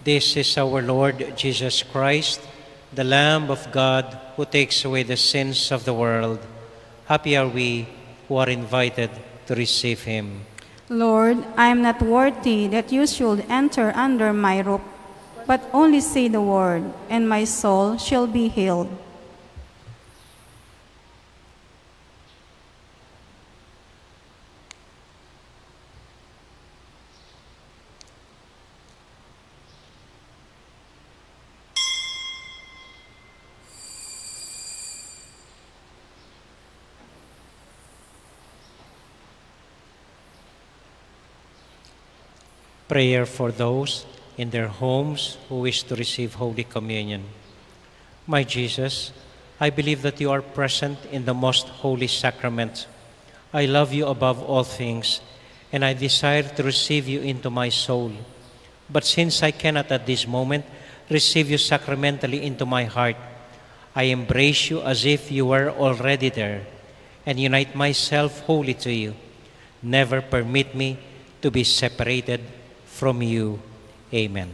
This is our Lord Jesus Christ, the Lamb of God who takes away the sins of the world. Happy are we who are invited to receive him. Lord, I am not worthy that you should enter under my roof, but only say the word, and my soul shall be healed. Prayer for those in their homes who wish to receive Holy Communion. My Jesus, I believe that you are present in the most holy sacrament. I love you above all things, and I desire to receive you into my soul. But since I cannot at this moment receive you sacramentally into my heart, I embrace you as if you were already there, and unite myself wholly to you. Never permit me to be separated from you. Amen.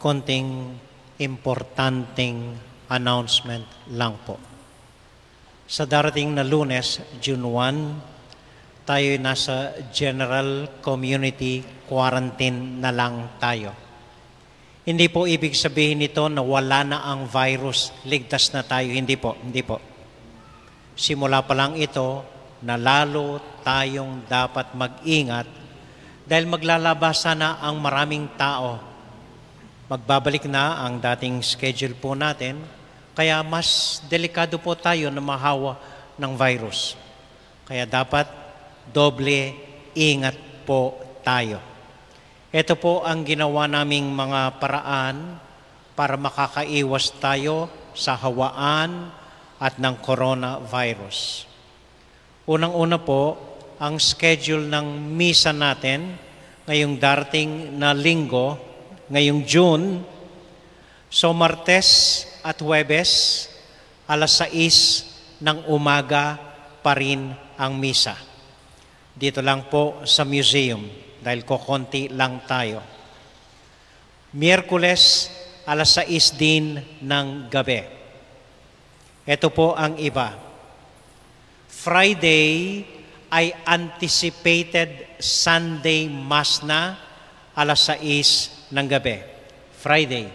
konting importanteng announcement lang po. Sa darating na Lunes, June 1, tayo nasa general community quarantine na lang tayo. Hindi po ibig sabihin nito na wala na ang virus, ligtas na tayo. Hindi po, hindi po. Simula pa lang ito na lalo tayong dapat mag-ingat dahil maglalabasa na ang maraming tao. Magbabalik na ang dating schedule po natin, kaya mas delikado po tayo na mahawa ng virus. Kaya dapat doble ingat po tayo. Ito po ang ginawa naming mga paraan para makakaiwas tayo sa hawaan at ng coronavirus. Unang-una po, ang schedule ng misa natin ngayong darating na linggo, ngayong June, so Martes at Huwebes, alas 6 ng umaga pa rin ang misa. Dito lang po sa museum, dahil kokonti lang tayo. Miyerkules, alas 6 din ng gabi. Ito po ang iba. Friday ay anticipated Sunday Mass na, alas 6 ng gabi. Friday.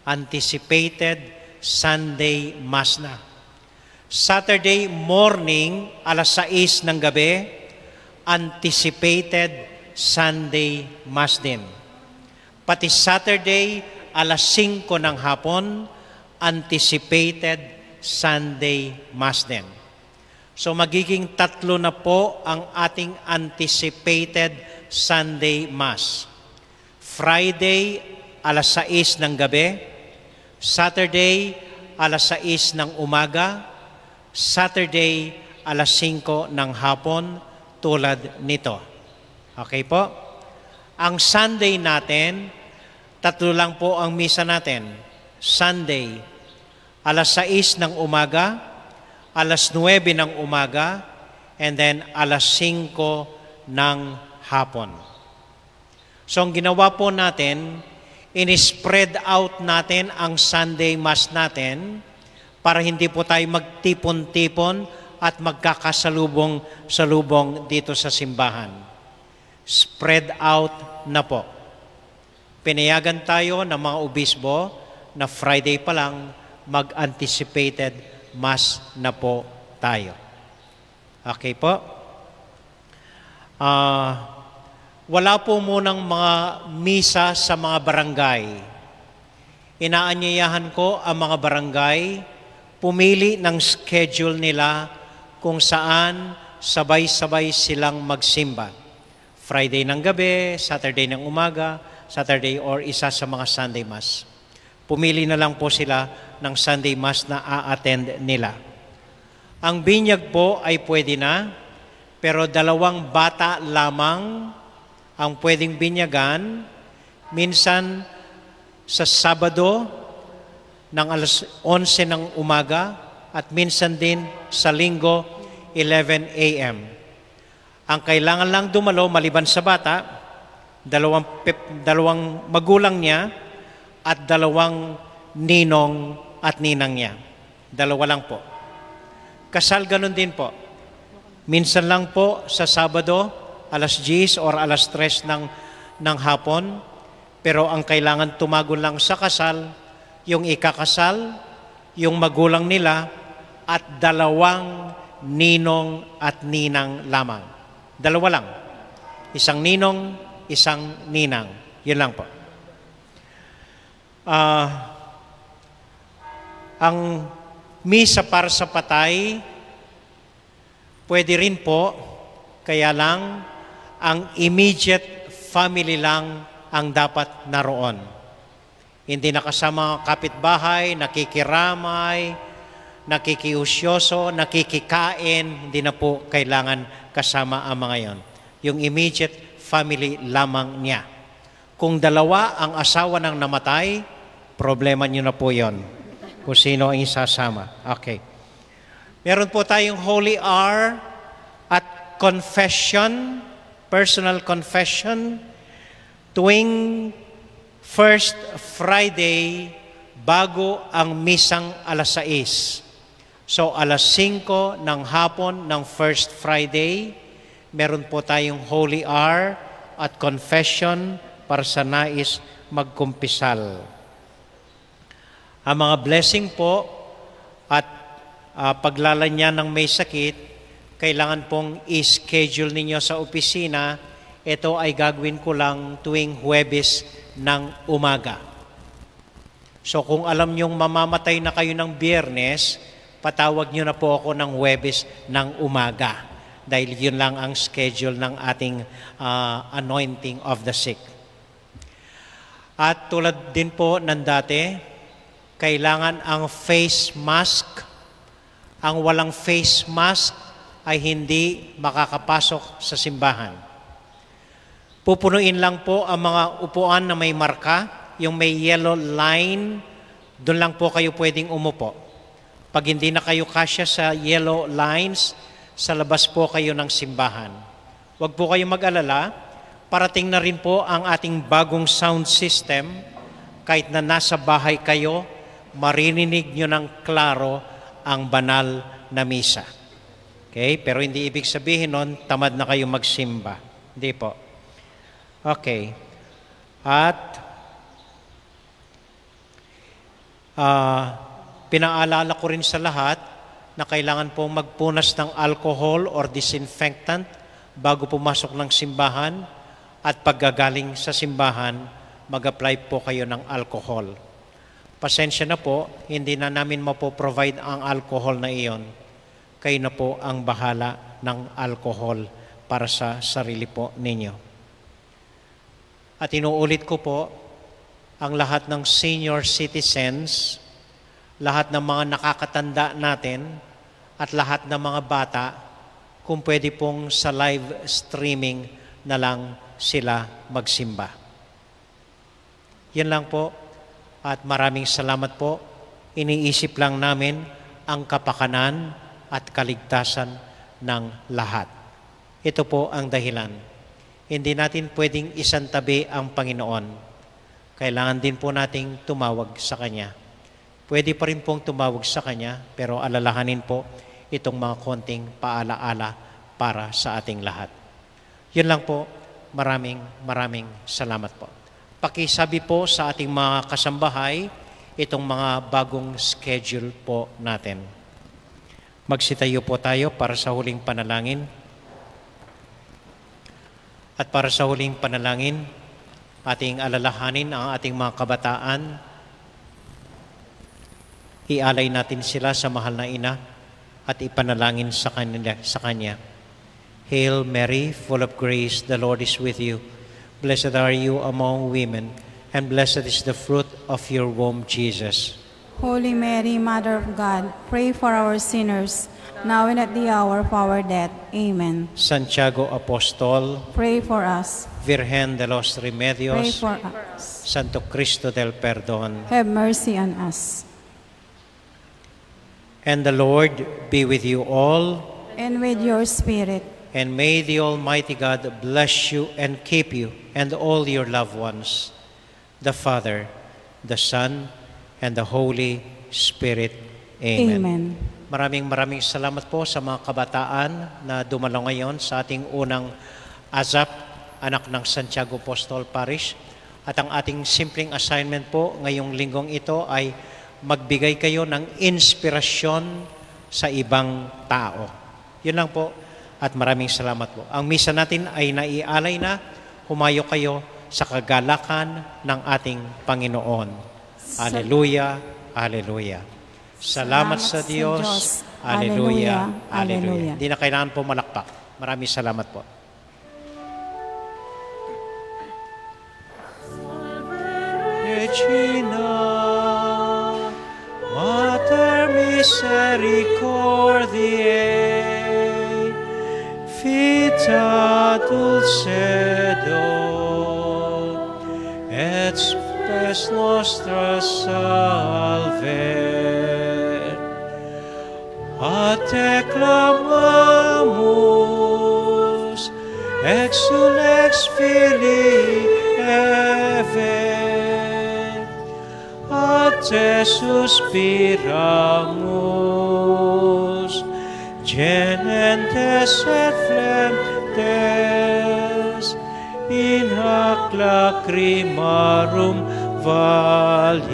Anticipated Sunday Mass na. Saturday morning, alas 6 ng gabi, anticipated Sunday Mass din. Pati Saturday, alas 5 ng hapon, anticipated Sunday Mass din. So magiging 3 na po ang ating anticipated Sunday Mass. Friday, alas 6 ng gabi. Saturday, alas 6 ng umaga. Saturday, alas 5 ng hapon, tulad nito. Okay po? Ang Sunday natin, 3 lang po ang misa natin. Sunday, alas 6 ng umaga, alas 9 ng umaga, and then alas 5 ng hapon. So ang ginawa po natin, in-spread out natin ang Sunday Mass natin para hindi po tayo magtipon-tipon at magkakasalubong dito sa simbahan. Spread out na po. Pinayagan tayo ng mga obispo na Friday pa lang mag-anticipated Mass na po tayo. Okay po? Wala po munang mga misa sa mga barangay. Inaanyayahan ko ang mga barangay pumili ng schedule nila kung saan sabay-sabay silang magsimba. Friday ng gabi, Saturday ng umaga, Saturday or isa sa mga Sunday Mass. Pumili na lang po sila ng Sunday Mass na a-attend nila. Ang binyag po ay pwede na, pero 2 bata lamang ang pwedeng binyagan, minsan sa Sabado ng alas 11 ng umaga at minsan din sa Linggo 11 a.m. Ang kailangan lang dumalo maliban sa bata, 2 magulang niya at 2 ninong at ninang niya. 2 lang po. Kasal ganun din po. Minsan lang po sa Sabado, alas 10 or alas 3 ng hapon, pero ang kailangan tumagon lang sa kasal, yung ikakasal, yung magulang nila, at 2 ninong at ninang lamang. 2 lang. Isang ninong, isang ninang. Yun lang po. Ang misa para sa patay, pwede rin po, kaya lang, ang immediate family lang ang dapat naroon. Hindi nakasama kapitbahay, nakikiramay, nakikiusyoso, nakikikain, hindi na po kailangan kasama ang mga yon. Yung immediate family lamang niya. Kung 2 ang asawa ng namatay, problema nyo na po yon. Kung sino ang isasama. Okay. Meron po tayong Holy Hour at confession, personal confession, tuwing First Friday bago ang misang alas 6. So alas 5 ng hapon ng First Friday, meron po tayong Holy Hour at Confession para sa nais magkumpisal. Ang mga blessing po at paglalanya ng may sakit, kailangan pong i-schedule ninyo sa opisina. Ito ay gagawin ko lang tuwing Huwebes ng umaga. So kung alam nyong mamamatay na kayo ng Biyernes, patawag nyo na po ako ng Huwebes ng umaga. Dahil yun lang ang schedule ng ating anointing of the sick. At tulad din po ng dati, kailangan ang face mask. Ang walang face mask ay hindi makakapasok sa simbahan. Pupunuin lang po ang mga upuan na may marka, yung may yellow line, doon lang po kayo pwedeng umupo. Pag hindi na kayo kasya sa yellow lines, sa labas po kayo ng simbahan. Huwag po kayo mag-alala, parating na rin po ang ating bagong sound system. Kahit na nasa bahay kayo, maririnig nyo ng klaro ang banal na misa. Okay? Pero hindi ibig sabihin nun, tamad na kayo magsimba. Hindi po. Okay. At pinaalala ko rin sa lahat na kailangan pong magpunas ng alcohol or disinfectant bago pumasok ng simbahan, at paggagaling sa simbahan, mag-apply po kayo ng alcohol. Pasensya na po, hindi na namin mapoprovide ang alcohol na iyon. Kayo na po ang bahala ng alcohol para sa sarili po ninyo. At inuulit ko po, ang lahat ng senior citizens, lahat ng mga nakakatanda natin, at lahat ng mga bata, kung pwede pong sa live streaming na lang sila magsimba. Yan lang po, at maraming salamat po. Iniisip lang namin ang kapakanan at kaligtasan ng lahat. Ito po ang dahilan. Hindi natin pwedeng isantabi ang Panginoon. Kailangan din po nating tumawag sa Kanya. Pwede pa rin pong tumawag sa Kanya, pero alalahanin po itong mga konting paalaala para sa ating lahat. Yun lang po. Maraming salamat po. Pakisabi po sa ating mga kasambahay itong mga bagong schedule po natin. Magsitayo po tayo para sa huling panalangin. At para sa huling panalangin, ating alalahanin ang ating mga kabataan. Ialay natin sila sa mahal na ina at ipanalangin sa Kanya. Hail Mary, full of grace, the Lord is with you. Blessed are you among women, and blessed is the fruit of your womb, Jesus. Holy Mary, Mother of God, pray for our sinners, now and at the hour of our death. Amen. Santiago Apostol, Pray for us. Virgen de los Pray Remedios, for us. Santo Cristo del Perdón, Have mercy on us. and the Lord be with you all, And with your spirit. and may the Almighty God bless you and keep you and all your loved ones, the Father, the Son, and the Holy Spirit. Amen. Amen. Maraming salamat po sa mga kabataan na dumalo ngayon sa ating unang ASAP, anak ng Santiago Apostol Parish. At ang ating simpleng assignment po ngayong linggong ito ay magbigay kayo ng inspirasyon sa ibang tao. Yun lang po, at maraming salamat po. Ang misa natin ay naialay na. Humayo kayo sa kagalakan ng ating Panginoon. Alleluia, alleluia. Salamat sa Diyos. Alleluia, alleluia. Hindi na kailangan po malakpak. Maraming salamat po. Regina, Mater Misericordiae, Vita Dulcedo, et spes nostra salve. A te clamamus, exulex Filii Eve, suspiramus, genentes et flentes, in hac lacrimarum valiem.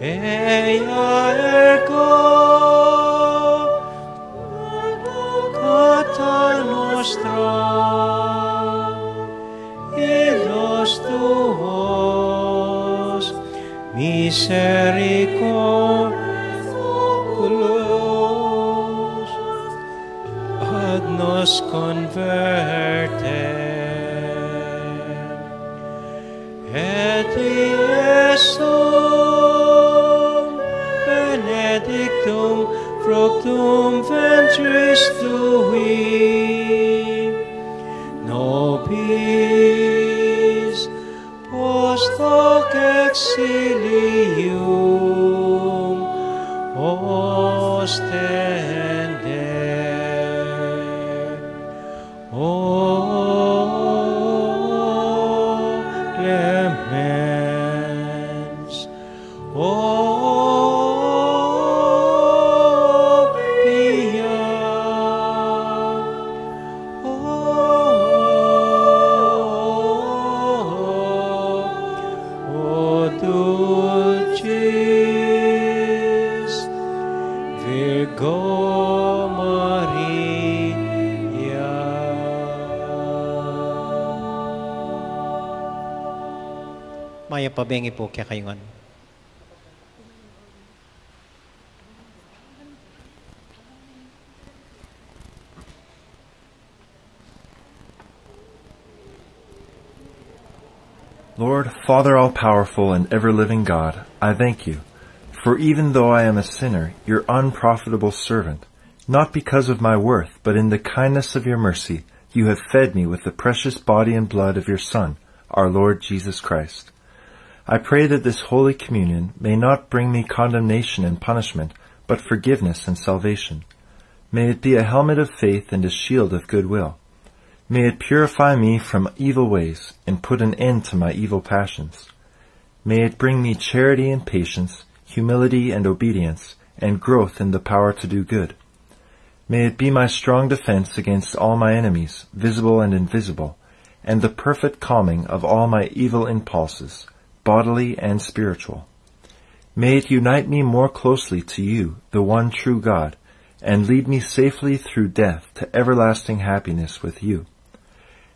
Ea ergo advocata nostra, illos tuos misericordios ad nos converte. Et Iesum benedictum fructum ventris tui, nobis post hoc exilium ostende. O clemens, O pia, O dulcis Virgo Maria. Maya pabengi po kaya kayungan. Lord, Father all-powerful and ever-living God, I thank you, for even though I am a sinner, your unprofitable servant, not because of my worth, but in the kindness of your mercy, you have fed me with the precious body and blood of your Son, our Lord Jesus Christ. I pray that this Holy Communion may not bring me condemnation and punishment, but forgiveness and salvation. May it be a helmet of faith and a shield of goodwill. May it purify me from evil ways and put an end to my evil passions. May it bring me charity and patience, humility and obedience, and growth in the power to do good. May it be my strong defense against all my enemies, visible and invisible, and the perfect calming of all my evil impulses, bodily and spiritual. May it unite me more closely to you, the one true God, and lead me safely through death to everlasting happiness with you.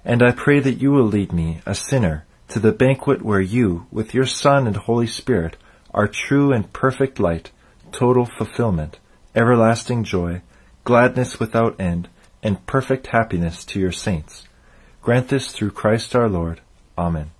And I pray that you will lead me, a sinner, to the banquet where you, with your Son and Holy Spirit, are true and perfect light, total fulfillment, everlasting joy, gladness without end, and perfect happiness to your saints. Grant this through Christ our Lord. Amen.